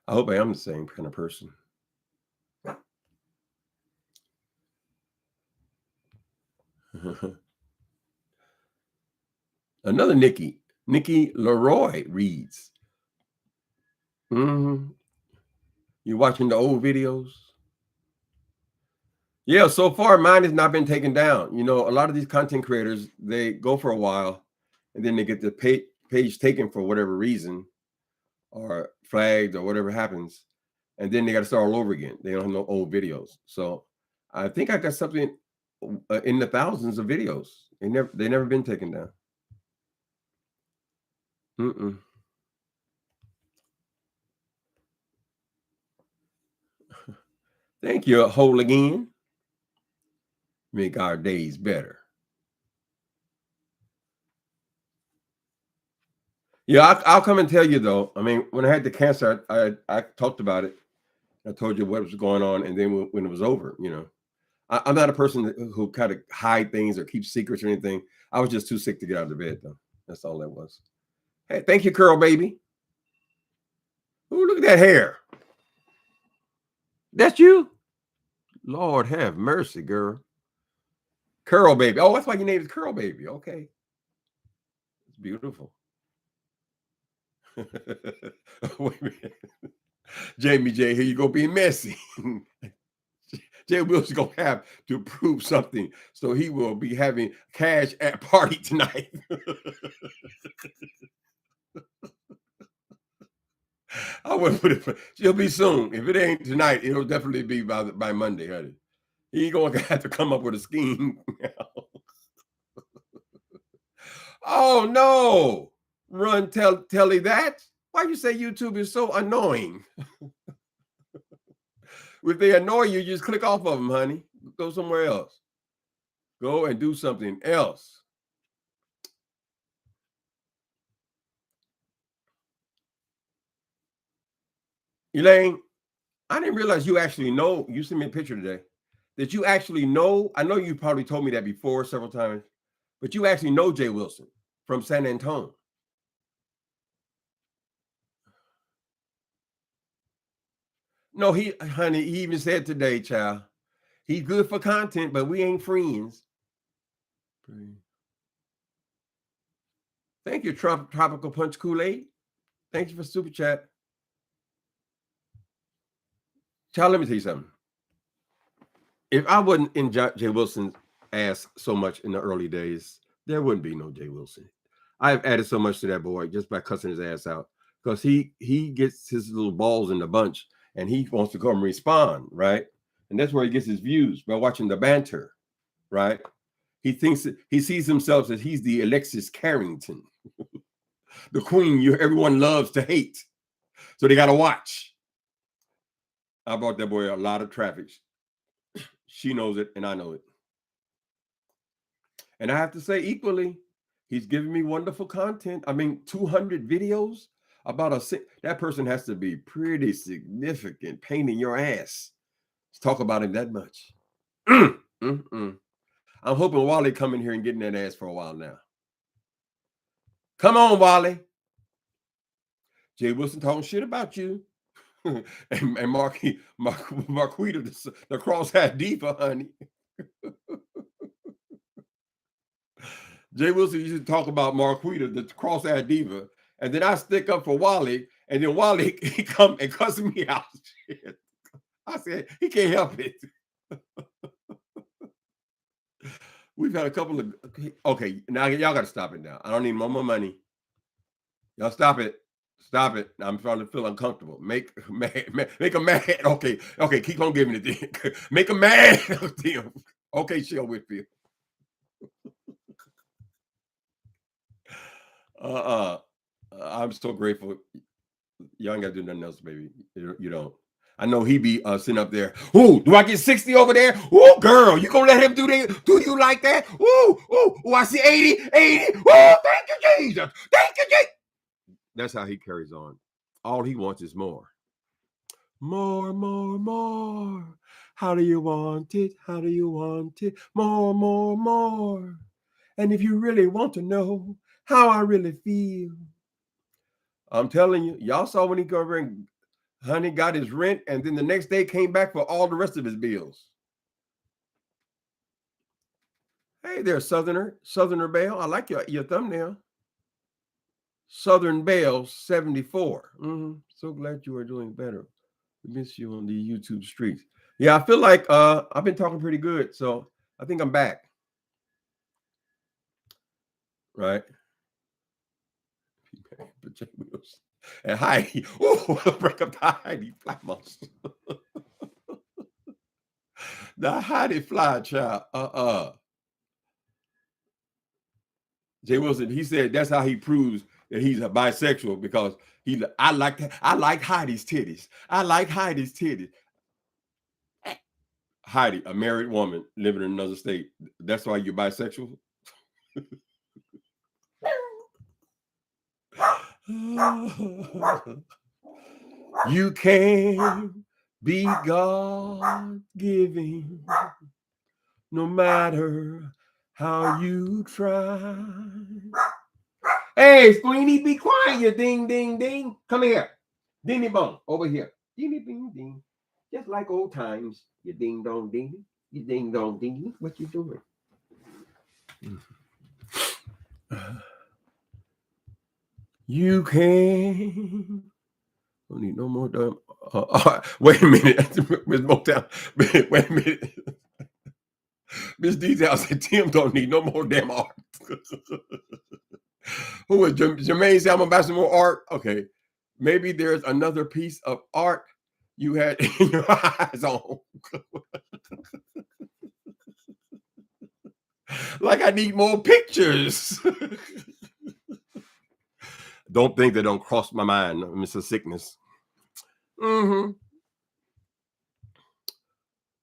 I hope I am the same kind of person. Another Nikki Leroy reads. You watching the old videos? Yeah, so far mine has not been taken down. You know, a lot of these content creators, they go for a while and then they get the page taken for whatever reason or flagged or whatever happens. And then they got to start all over again. They don't have no old videos. So I think I got something in the thousands of videos. They never been taken down. Thank you, whole again. Make our days better. Yeah, I'll come and tell you though. I mean, when I had the cancer, I talked about it. I told you what was going on, and then when it was over, you know, I'm not a person who kind of hide things or keep secrets or anything. I was just too sick to get out of the bed, though. That's all that was. Hey, thank you, Curl Baby. Oh, look at that hair. That's you? Lord have mercy, girl. Curl Baby. Oh, that's why your name is Curl Baby. Okay. It's beautiful. Wait a minute. Jamie J, here you go being messy. Jay Wilson gonna have to prove something, so he will be having cash at party tonight. I wouldn't put it. She'll be soon. If it ain't tonight, it'll definitely be by Monday, honey. He ain't gonna have to come up with a scheme. Oh no! Run, Telly that. Why you say YouTube is so annoying? If they annoy you, just click off of them, honey. Go somewhere else. Go and do something else. Elaine, I didn't realize you actually know. You sent me a picture today. Did you actually know? I know you probably told me that before several times, but you actually know Jay Wilson from San Antonio. No, honey, he even said today, child, he's good for content, but we ain't friends. Thank you, Tropical Punch Kool-Aid. Thank you for super chat. Child, let me tell you something. If I wasn't in Jay Wilson's ass so much in the early days, there wouldn't be no Jay Wilson. I've added so much to that boy just by cussing his ass out because he gets his little balls in the bunch and he wants to come and respond, right? And that's where he gets his views by watching the banter, right? He thinks that he sees himself as he's the Alexis Carrington, the queen everyone loves to hate. So they got to watch. I brought that boy a lot of traffic. She knows it, and I know it. And I have to say, equally, he's giving me wonderful content. I mean, 200 videos about that person has to be pretty significant, pain in your ass to talk about him that much. I'm hoping Wally come in here and get in that ass for a while now. Come on, Wally. Jay Wilson talking shit about you. and Marquita, the cross-eyed diva, honey. Jay Wilson used to talk about Marquita, the cross-eyed diva, and then I stick up for Wally, and then Wally he come and cuss me out. Shit. I said he can't help it. We've had a couple of okay. Now y'all got to stop it now. I don't need no more money. Y'all stop it. Stop it. I'm starting to feel uncomfortable. Make make a mad. Okay, okay. Keep on giving it. Then. Make a mad. Okay, Shell Whitfield. I'm so grateful. Y'all ain't got to do nothing else, baby. You don't. I know he be sitting up there. Ooh, do I get 60 over there? Ooh, girl, you gonna let him do that? Do you like that? Ooh, I see 80. Ooh, thank you, Jesus. Thank you, Jesus. That's how he carries on. All he wants is more. More, more, more. How do you want it? How do you want it? More, more, more. And if you really want to know how I really feel, I'm telling you, y'all saw when he go over and honey got his rent, and then the next day came back for all the rest of his bills. Hey there, Southerner Belle. I like your thumbnail. Southern Belle 74. So glad you are doing better. We miss you on the YouTube streets. Yeah, I feel like I've been talking pretty good, so I think I'm back. Right? And Heidi. Oh, break up the Heidi fly monster. The Heidi fly child. Jay Wilson, he said that's how he proves that he's a bisexual because I like Heidi's titties. I like Heidi's titties. Heidi, a married woman living in another state. That's why you're bisexual. You can be God-giving no matter how you try. Hey, Squeenie, be quiet, you ding, ding, ding. Come here. Dingy bong, over here. Dingy, ding, ding. Just like old times. You ding, dong, ding. You ding, dong, ding. What you doing? You can. Don't need no more dumb. Wait a minute. Miss Motown. Wait a minute. Miss Detail said Tim don't need no more damn art. Who is Jermaine said I'm about some more art? Okay. Maybe there's another piece of art you had in your eyes on. Like I need more pictures. Don't think they don't cross my mind, Mr. Sickness.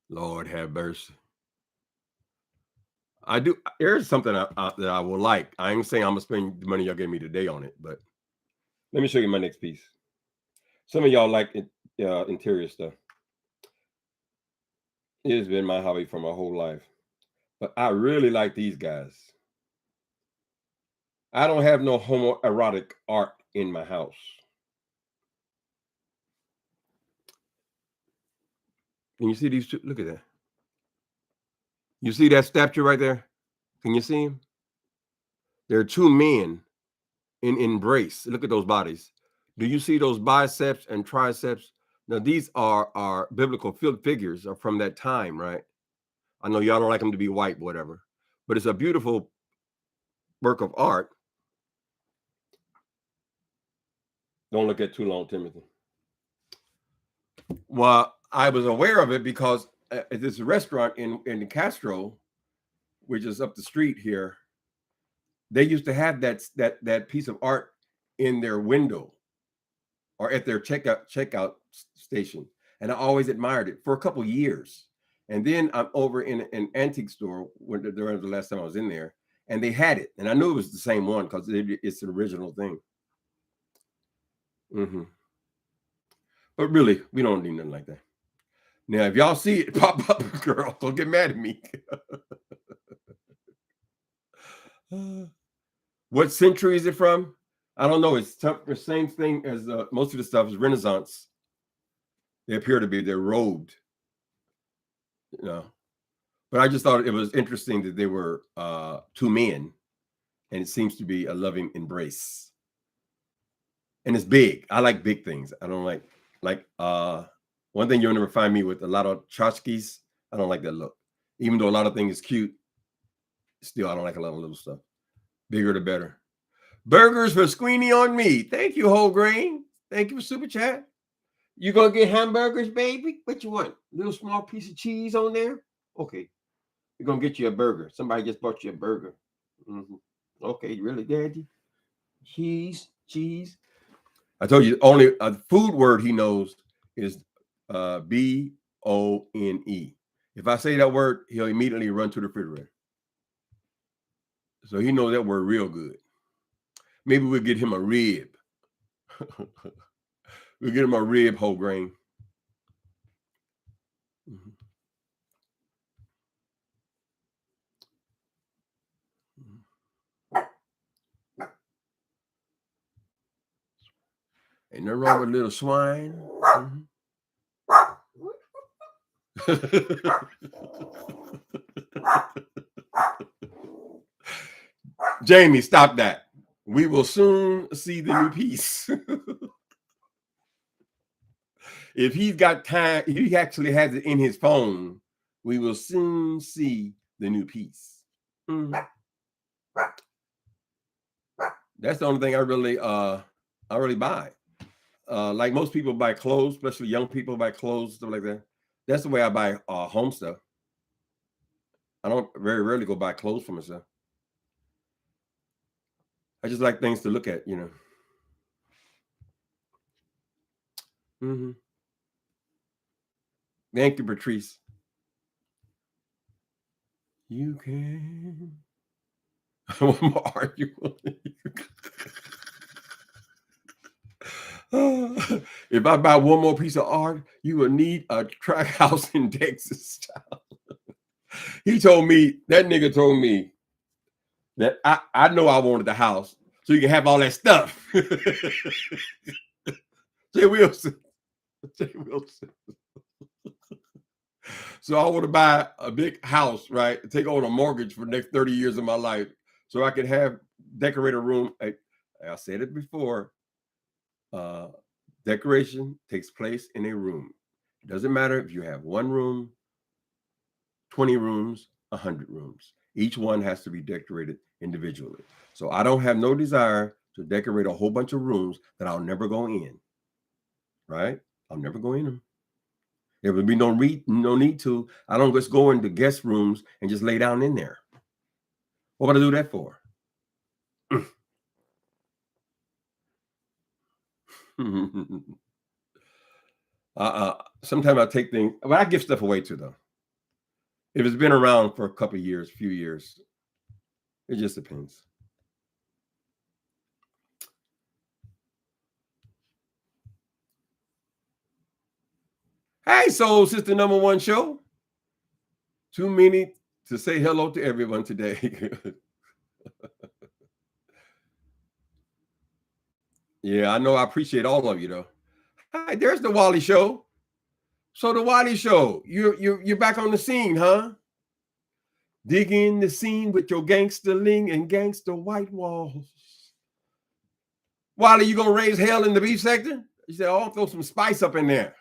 Lord have mercy. I do. Here's something that I will like. I ain't saying I'm gonna spend the money y'all gave me today on it, but let me show you my next piece. Some of y'all like interior stuff. It has been my hobby for my whole life, but I really like these guys. I don't have no homoerotic art in my house. Can you see these two? Look at that. You see that statue right there? Can you see him? There are two men in embrace. Look at those bodies. Do you see those biceps and triceps? Now, these are biblical figures are from that time, right? I know y'all don't like them to be white, whatever, but it's a beautiful work of art. Don't look at too long, Timothy. Well, I was aware of it because at this restaurant in Castro, which is up the street here, they used to have that piece of art in their window or at their checkout station, and I always admired it for a couple of years. And then I'm over in an antique store during the last time I was in there, and they had it, and I knew it was the same one because it's the original thing. But really, we don't need nothing like that. Now, if y'all see it pop up, girl, don't get mad at me. What century is it from? I don't know. It's the same thing as most of the stuff is Renaissance. They appear to be, they're robed. You know. But I just thought it was interesting that they were two men, and it seems to be a loving embrace. And it's big. I like big things. I don't like one thing you'll never find me with a lot of tchotchkes. I don't like that look. Even though a lot of things is cute, Still, I don't like a lot of little stuff. Bigger the better. Burgers for Squeenie on me. Thank you, Whole Grain. Thank you for super chat. You gonna get hamburgers, baby? What you want? Little small piece of cheese on there? Okay. We're gonna get you a burger. Somebody just bought you a burger. Mm-hmm. Okay, really, Daddy? Cheese. I told you only a food word he knows is BONE. If I say that word, he'll immediately run to the refrigerator. So he knows that word real good. Maybe we'll get him a rib. We'll get him a rib, Whole Grain. Mm-hmm. Ain't nothing wrong with a little swine. Mm-hmm. Jamie, stop that. We will soon see the new piece. If he's got time, if he actually has it in his phone, we will soon see the new piece. Mm-hmm. That's the only thing I really buy. Like most people buy clothes, especially young people buy clothes, stuff like that. That's the way I buy home stuff. I don't very rarely go buy clothes for myself. I just like things to look at, you know. Mm-hmm. Thank you, Patrice. You can. One more argument. If I buy one more piece of art, you will need a track house in Texas. He told me, that nigga told me that I know I wanted the house so you can have all that stuff. Jay Wilson. So I want to buy a big house, right? Take on a mortgage for the next 30 years of my life so I can have decorate a room. I said it before. Decoration takes place in a room. It doesn't matter if you have 1 room, 20 rooms, 100 rooms. Each one has to be decorated individually. So I don't have no desire to decorate a whole bunch of rooms that I'll never go in. Right? I'll never go in them. There would be no need to. I don't just go into guest rooms and just lay down in there. What would I do that for? Sometimes I take things, but I give stuff away too, though. If it's been around for a couple of years, few years, it just depends. Hey, Soul Sister #1 show. Too many to say hello to everyone today. Yeah, I know. I appreciate all of you, though. Hi, there's the Wally Show. So the Wally Show, you're back on the scene, huh? Dig in the scene with your gangsterling and gangster white walls. Wally, you gonna raise hell in the beef sector? You said, "Oh, I'll throw some spice up in there."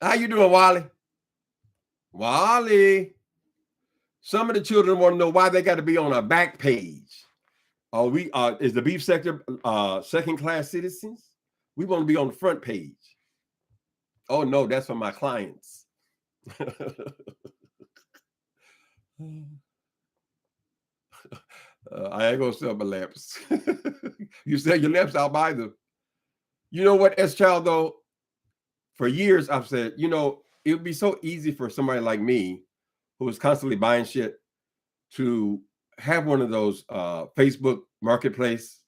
How you doing, Wally? Wally. Some of the children want to know why they got to be on a back page. Is the beef sector second-class citizens? We want to be on the front page. Oh no, that's for my clients. I ain't gonna sell my lamps. You sell your lamps, I'll buy them. You know what, S-Child, though? For years, I've said, you know, it would be so easy for somebody like me who is constantly buying shit to have one of those Facebook marketplace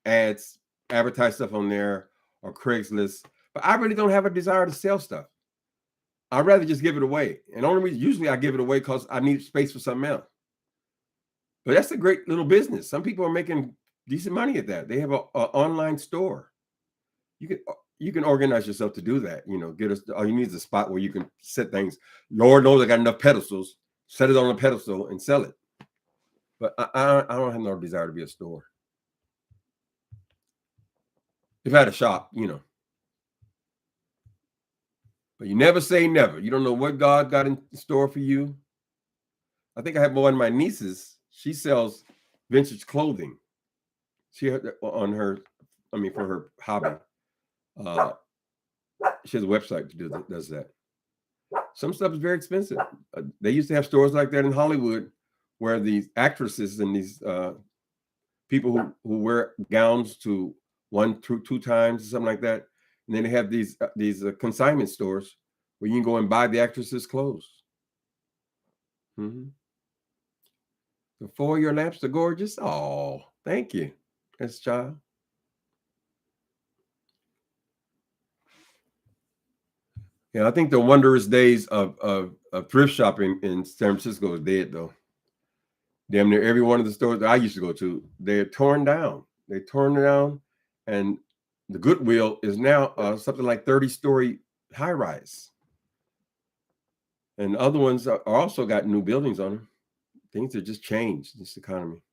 ads, advertise stuff on there, or Craigslist. But I really don't have a desire to sell stuff. I'd rather just give it away. And only reason, usually I give it away because I need space for something else. But that's a great little business. Some people are making decent money at that. They have an online store. You can organize yourself to do that. You know, all you need is a spot where you can set things. Lord knows I got enough pedestals. Set it on a pedestal and sell it. But I don't have no desire to be a store. If I had a shop, you know. But you never say never. You don't know what God got in store for you. I think I have one of my nieces. She sells vintage clothing. She had on her, I mean, for her hobby. She has a website that does that. Some stuff is very expensive. They used to have stores like that in Hollywood, where these actresses and these people who wear gowns to two times or something like that, and then they have these consignment stores where you can go and buy the actresses' clothes. Mm-hmm. Before your lamps are gorgeous. Oh, thank you, that's child. Yeah, I think the wondrous days of thrift shopping in San Francisco is dead, though. Damn near every one of the stores that I used to go to, they're torn down. They torn down, and the Goodwill is now something like 30-story high rise. And other ones are also got new buildings on them. Things have just changed in this economy.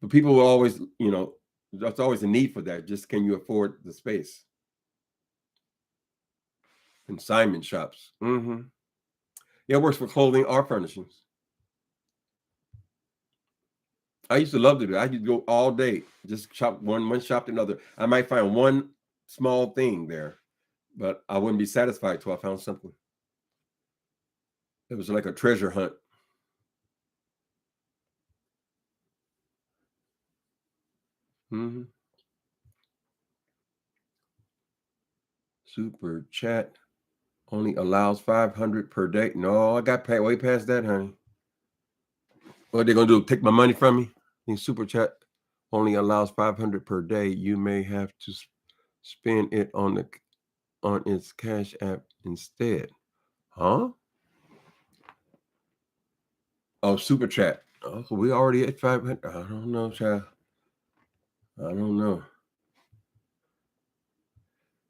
But people will always, there's always a need for that. Just can you afford the space? Consignment shops. Mm-hmm. Yeah, it works for clothing or furnishings. I used to love to do that. I could go all day, just shop one shop to another. I might find one small thing there, but I wouldn't be satisfied till I found something. It was like a treasure hunt. Mm-hmm. Super chat only allows 500 per day. No, I got paid way past that, honey. What are they gonna do? Take my money from me? I think super chat only allows 500 per day. You may have to spend it on its Cash App instead. Huh? Oh, super chat. Oh, so we already at 500. I don't know, child. I don't know.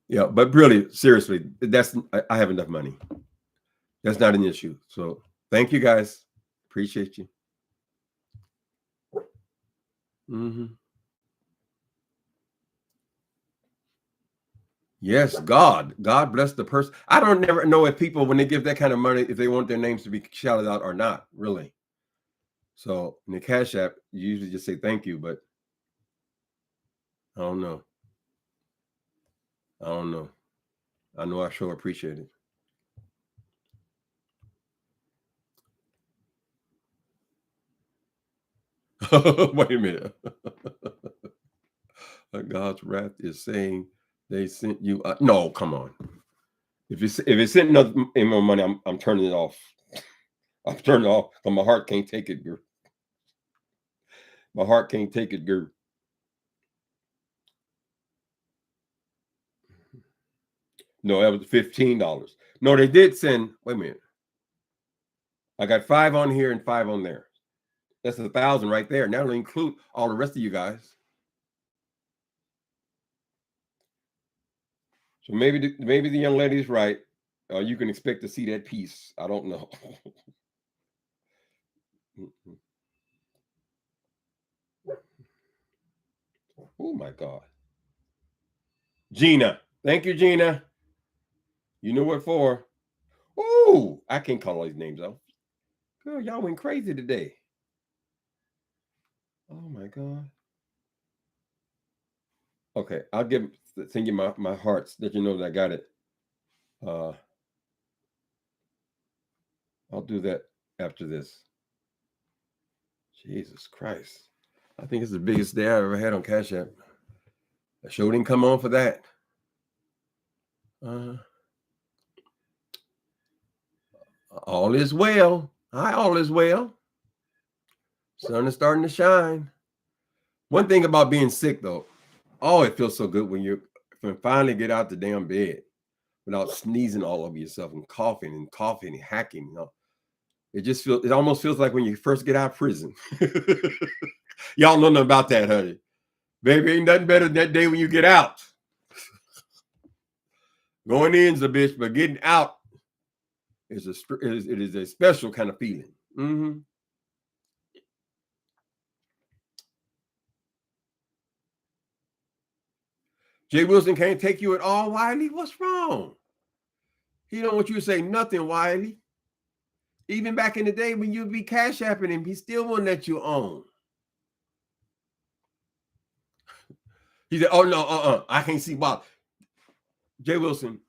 Yeah, but really, seriously, I have enough money. That's not an issue. So thank you guys. Appreciate you. Mm-hmm. Yes, God bless the person. I don't never know if people, when they give that kind of money, if they want their names to be shouted out or not, really. So in the Cash App, you usually just say thank you, but I don't know. I know I sure appreciate it. Wait a minute. God's wrath is saying they sent you. No, come on. If it's sent any more money, I'm turning it off. I'm turning it off. But my heart can't take it, girl. My heart can't take it, girl. No, that was $15. No, they did send. Wait a minute. I got 5 on here and 5 on there. That's 1,000 right there. Now it'll include all the rest of you guys. So maybe the young lady's right. You can expect to see that piece. I don't know. Oh my God. Gina. Thank you, Gina. You know what for. Oh, I can't call all these names out. Girl, y'all went crazy today. Oh my God. Okay, I'll send you my hearts that you know that I got it. I'll do that after this. Jesus Christ. I think it's the biggest day I've ever had on Cash App. The show didn't come on for that. All is well. Hi, all is well. Sun is starting to shine. One thing about being sick, though, it feels so good when you finally get out the damn bed without sneezing all over yourself and coughing and hacking. It almost feels like when you first get out of prison. Y'all know nothing about that, honey. Baby, ain't nothing better than that day when you get out. Going in's a bitch, but getting out it is a special kind of feeling. Mm-hmm. Jay Wilson can't take you at all, Wiley. What's wrong? He don't want you to say nothing, Wiley. Even back in the day when you'd be cash apping him, he still wouldn't let you own. He said, "Oh no, I can't see Bob." Jay Wilson,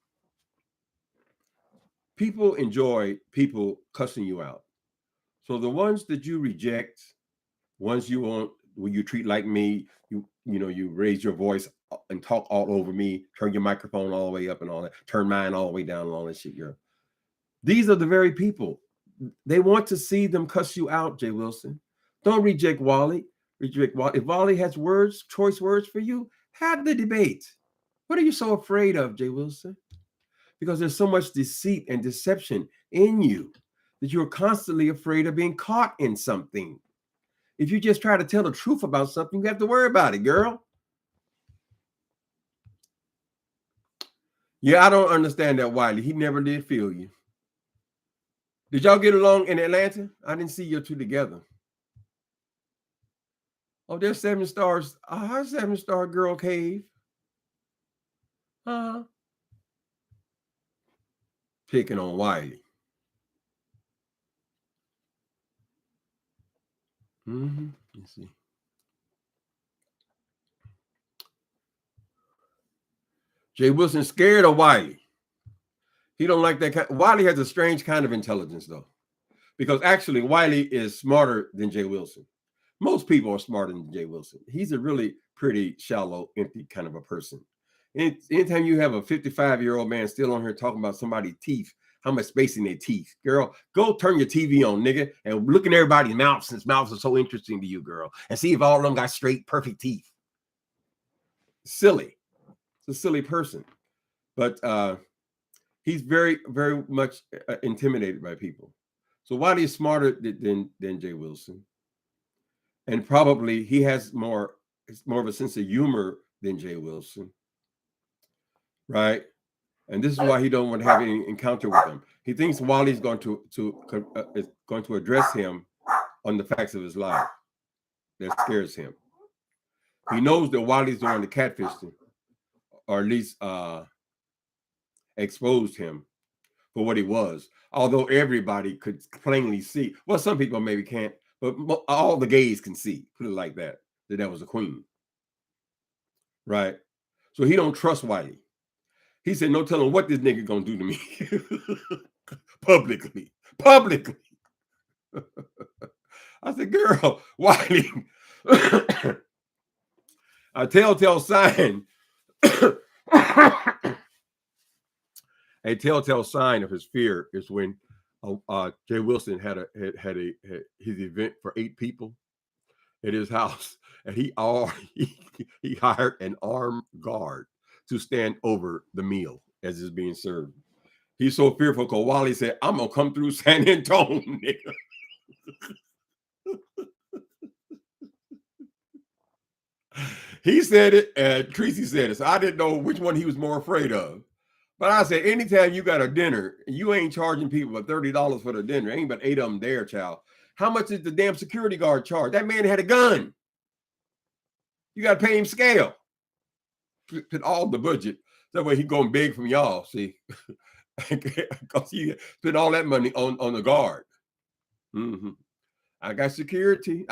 people enjoy people cussing you out. So the ones that you reject, ones you want, when you treat like me, you raise your voice and talk all over me, turn your microphone all the way up and all that, turn mine all the way down and all that shit, girl. These are the very people. They want to see them cuss you out, Jay Wilson. Don't reject Wally. Reject Wally. If Wally has choice words for you, have the debate. What are you so afraid of, Jay Wilson? Because there's so much deceit and deception in you that you're constantly afraid of being caught in something. If you just try to tell the truth about something, you have to worry about it, girl. Yeah, I don't understand that Wiley. He never did feel you. Did y'all get along in Atlanta? I didn't see you two together. Oh, there's 7 stars. Our 7-star girl cave. Picking on Wiley. Let's see. Jay Wilson scared of Wiley. He don't like that kind. Wiley has a strange kind of intelligence, though, because actually Wiley is smarter than Jay Wilson. Most people are smarter than Jay Wilson. He's a really pretty shallow, empty kind of a person. Anytime you have a 55-year-old man still on here talking about somebody's teeth, how much space in their teeth, girl, go turn your TV on, nigga, and look in everybody's mouth since mouths are so interesting to you, girl, and see if all of them got straight, perfect teeth. Silly. It's a silly person. But he's very, very much intimidated by people. So Wiley is smarter than Jay Wilson. And probably he has more of a sense of humor than Jay Wilson. Right? And this is why he don't want to have any encounter with him. He thinks Wiley's going to address him on the facts of his life. That scares him. He knows that Wiley's doing the catfishing, or at least exposed him for what he was. Although everybody could plainly see. Well, some people maybe can't, but all the gays can see, put it like that was a queen. Right? So he don't trust Wiley. He said, no telling what this nigga gonna do to me. Publicly. I said, girl, Wiley, a telltale sign. A telltale sign of his fear is when Jay Wilson had his event for 8 people at his house, and he hired an armed guard to stand over the meal as it's being served. He's so fearful because Wiley said, I'm gonna come through San Antonio, nigga. He said it, and Tracy said it. So I didn't know which one he was more afraid of. But I said, anytime you got a dinner, you ain't charging people $30 for the dinner. Ain't but 8 of them there, child. How much did the damn security guard charge? That man had a gun. You got to pay him scale. Put all the budget. That way he going big from y'all, see. Because he spent all that money on the guard. I got security.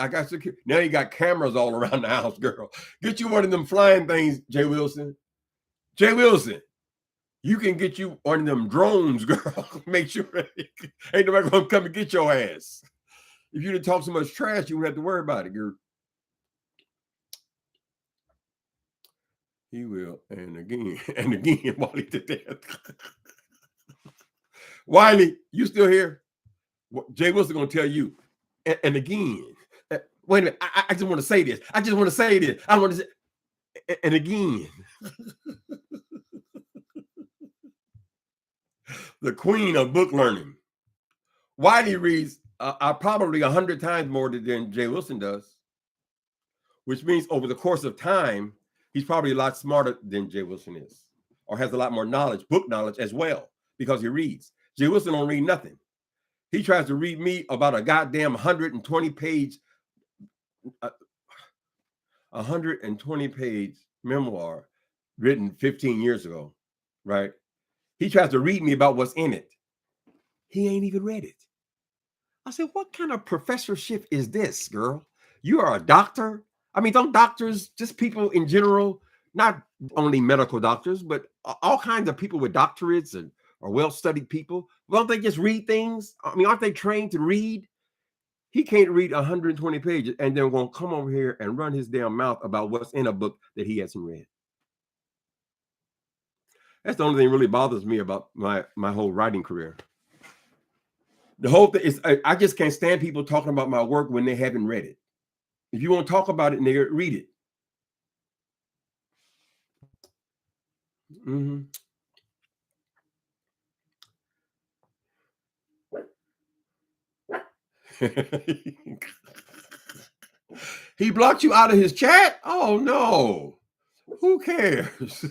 Now you got cameras all around the house, girl. Get you one of them flying things, Jay Wilson. Jay Wilson, you can get you one of them drones, girl. Make sure ain't nobody gonna come and get your ass. If you didn't talk so much trash, you wouldn't have to worry about it, girl. He will, and again, Wiley to death. Wiley, you still here? Jay Wilson gonna tell you, and again. Wait a minute, I just want to say this. I want to say, and again. The queen of book learning. Wiley reads probably 100 times more than Jay Wilson does, which means over the course of time, he's probably a lot smarter than Jay Wilson is, or has a lot more knowledge, book knowledge as well, because he reads. Jay Wilson don't read nothing. He tries to read me about a goddamn 120-page memoir written 15 years ago, right? He tries to read me about what's in it. He ain't even read it. I said, what kind of professorship is this, girl? You are a doctor? I mean, don't doctors, just people in general, not only medical doctors, but all kinds of people with doctorates and are well-studied people, don't they just read things? I mean, aren't they trained to read? He can't read 120 pages and then won't come over here and run his damn mouth about what's in a book that he hasn't read. That's the only thing really bothers me about my whole writing career. The whole thing is I just can't stand people talking about my work when they haven't read it. If you want to talk about it, nigga, read it. Mm-hmm. He blocked you out of his chat? Oh no. Who cares?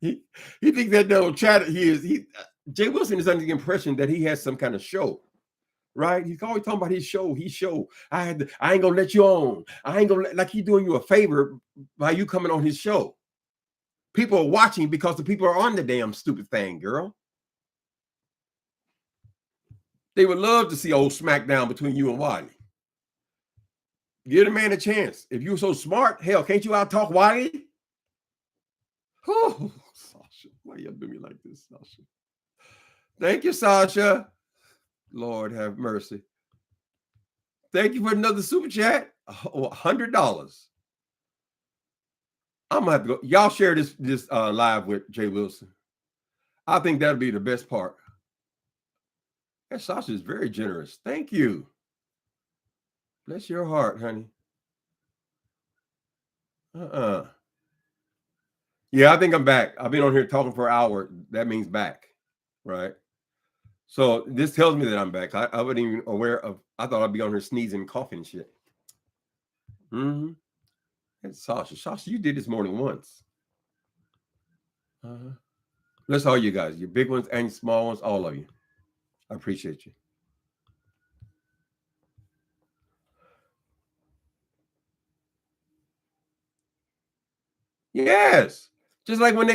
he thinks that no chat Jay Wilson is under the impression that he has some kind of show. Right? He's always talking about his show. I ain't gonna let you on. I ain't gonna like he's doing you a favor by you coming on his show. People are watching because the people are on the damn stupid thing, girl. They would love to see old smackdown between you and Wiley. Give the man a chance. If you're so smart, hell, can't you out talk Wiley? Oh, Sasha, why you do me like this, Sasha? Thank you, Sasha. Lord have mercy. Thank you for another super chat. $100. I'm gonna have to go. Y'all share this live with Jay Wilson. I think that'll be the best part. That Sasha is very generous. Thank you. Bless your heart, honey. Yeah, I think I'm back. I've been on here talking for an hour. That means back, right? So this tells me that I'm back. I wasn't even aware of. I thought I'd be on here sneezing, coughing, shit. Mm-hmm. That's Sasha. Sasha, you did this more than once. Bless all you guys, your big ones and your small ones, all of you. I appreciate you. Yes. Just like when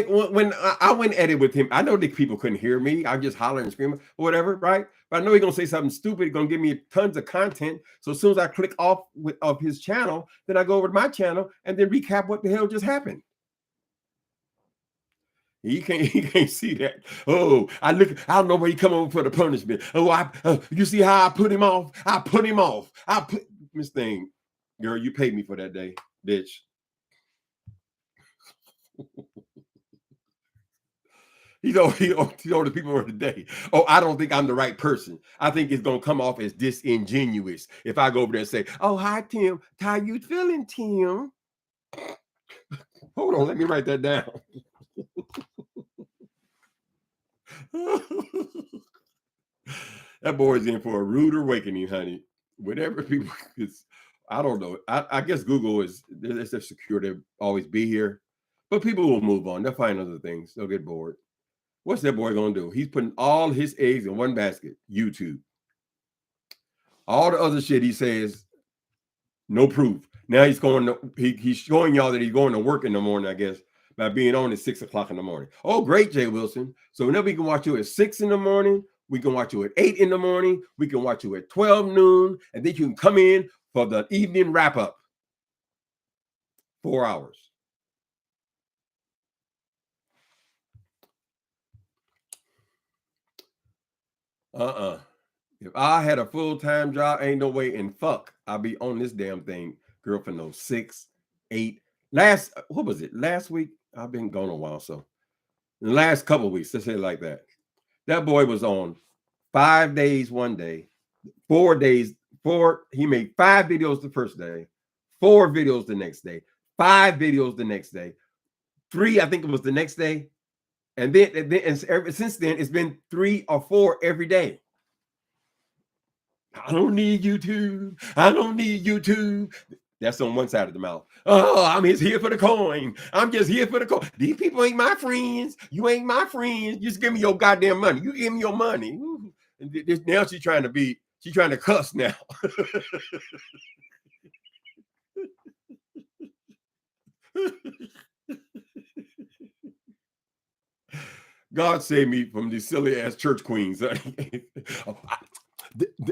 I went at it with him, I know that people couldn't hear me. I'm just hollering and screaming or whatever, right? But I know he's gonna say something stupid, gonna give me tons of content. So as soon as I click off of his channel, then I go over to my channel and then recap what the hell just happened. He can't see that. Oh, I don't know where he come over for the punishment. Oh, you see how I put him off? I put him off. Miss Thing, girl, you paid me for that day, bitch. He told the people of the day, oh, I don't think I'm the right person. I think it's going to come off as disingenuous if I go over there and say, oh, hi, Tim. How you feeling, Tim? Hold on. Let me write that down. That boy's in for a rude awakening, honey. Whatever people, I don't know. I guess Google is they're secure to always be here, but people will move on. They'll find other things. They'll get bored. What's that boy gonna do? He's putting all his eggs in one basket. YouTube. All the other shit he says, no proof. Now he's he's showing y'all that he's going to work in the morning, I guess, by being on at 6 o'clock in the morning. Oh, great, Jay Wilson. So now we can watch you at 6 in the morning. We can watch you at 8 in the morning. We can watch you at 12 noon. And then you can come in for the evening wrap up. 4 hours. If I had a full-time job, ain't no way in fuck I'd be on this damn thing, girl, for no 6, 8. What was it? Last week? I've been gone a while, so in the last couple of weeks, let's say it like that. That boy was on 5 days one day, 4 days, he made 5 videos the first day, 4 videos the next day, 5 videos the next day, 3, I think it was the next day. And since then, it's been 3 or 4 every day. I don't need YouTube. I don't need YouTube. That's on one side of the mouth. Oh, I'm just here for the coin. I'm just here for the coin. These people ain't my friends. You ain't my friends. Just give me your goddamn money. You give me your money. And now she's trying to cuss now. God save me from these silly ass church queens. Oh,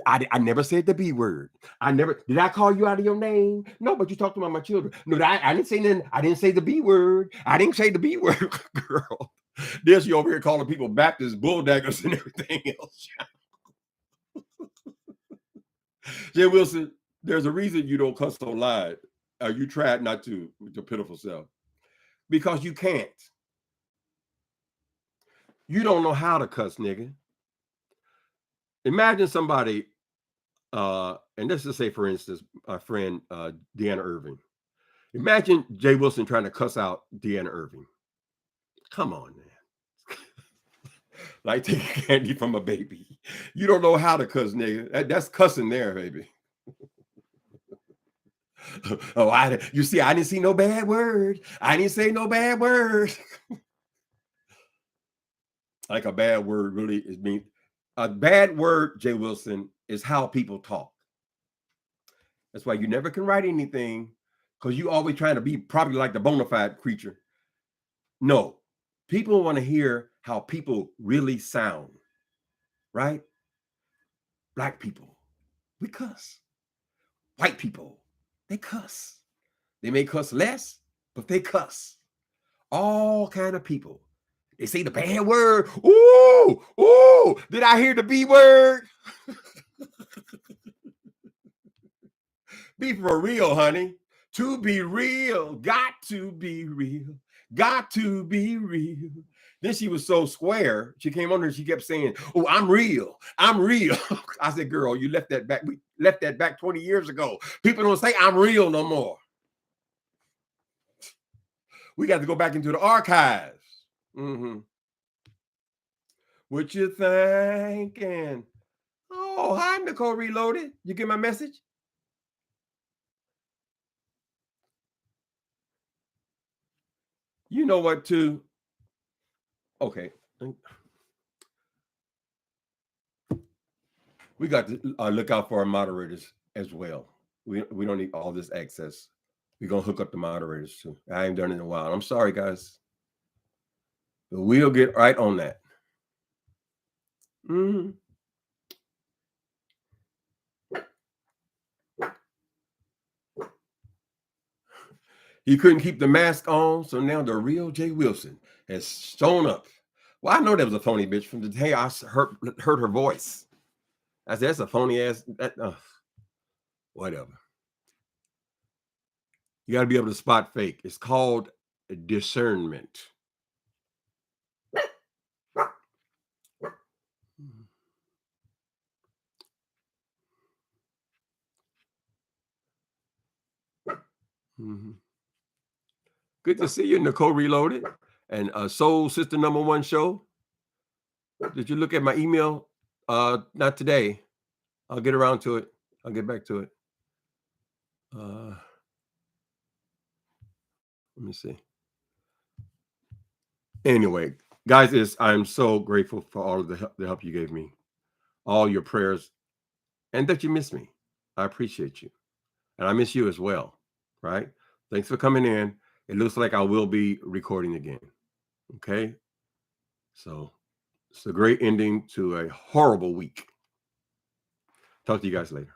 I never said the B word. I never did. I call you out of your name? No, but you talked about my children. No, I didn't say nothing. I didn't say the B word. I didn't say the B word, girl. There's you over here calling people Baptist bulldaggers and everything else. Jay Wilson, there's a reason you don't cuss online. You tried not to, with your pitiful self, because you can't. You don't know how to cuss, nigga. Imagine somebody, and let's just say, for instance, my friend Deanna Irving. Imagine Jay Wilson trying to cuss out Deanna Irving. Come on, man. Like taking candy from a baby. You don't know how to cuss, nigga. That's cussing there, baby. Oh, you see, I didn't see no bad word. I didn't say no bad word. Like a bad word really is mean. A bad word, Jay Wilson, is how people talk. That's why you never can write anything, because you always trying to be probably like the bona fide creature. No, people want to hear how people really sound, right? Black people, we cuss. White people, they cuss. They may cuss less, but they cuss. All kind of people. They say the bad word. Ooh, ooh, did I hear the B word? Be for real, honey. To be real, got to be real, got to be real. Then she was so square. She came on and she kept saying, "Oh, I'm real. I'm real." I said, "Girl, you left that back. We left that back 20 years ago. People don't say I'm real no more. We got to go back into the archives." Mm-hmm. What you thinking? Oh, hi, Nicole Reloaded. You get my message? You know what, too? Okay. We got to look out for our moderators as well. We don't need all this access. We're going to hook up the moderators, too. I ain't done it in a while. I'm sorry, guys. But we'll get right on that. Mm-hmm. He couldn't keep the mask on, so now the real Jay Wilson has shown up. Well, I know that was a phony bitch from the day I heard her voice. I said, that's a phony ass. Whatever. You got to be able to spot fake. It's called discernment. Mm-hmm. Good to see you, Nicole Reloaded, and Soul Sister #1 show. Did you look at my email? Not today. I'll get around to it. I'll get back to it. Let me see. Anyway, guys, I'm so grateful for all of the help you gave me, all your prayers, and that you miss me. I appreciate you, and I miss you as well. Right? Thanks for coming in. It looks like I will be recording again. Okay. So it's a great ending to a horrible week. Talk to you guys later.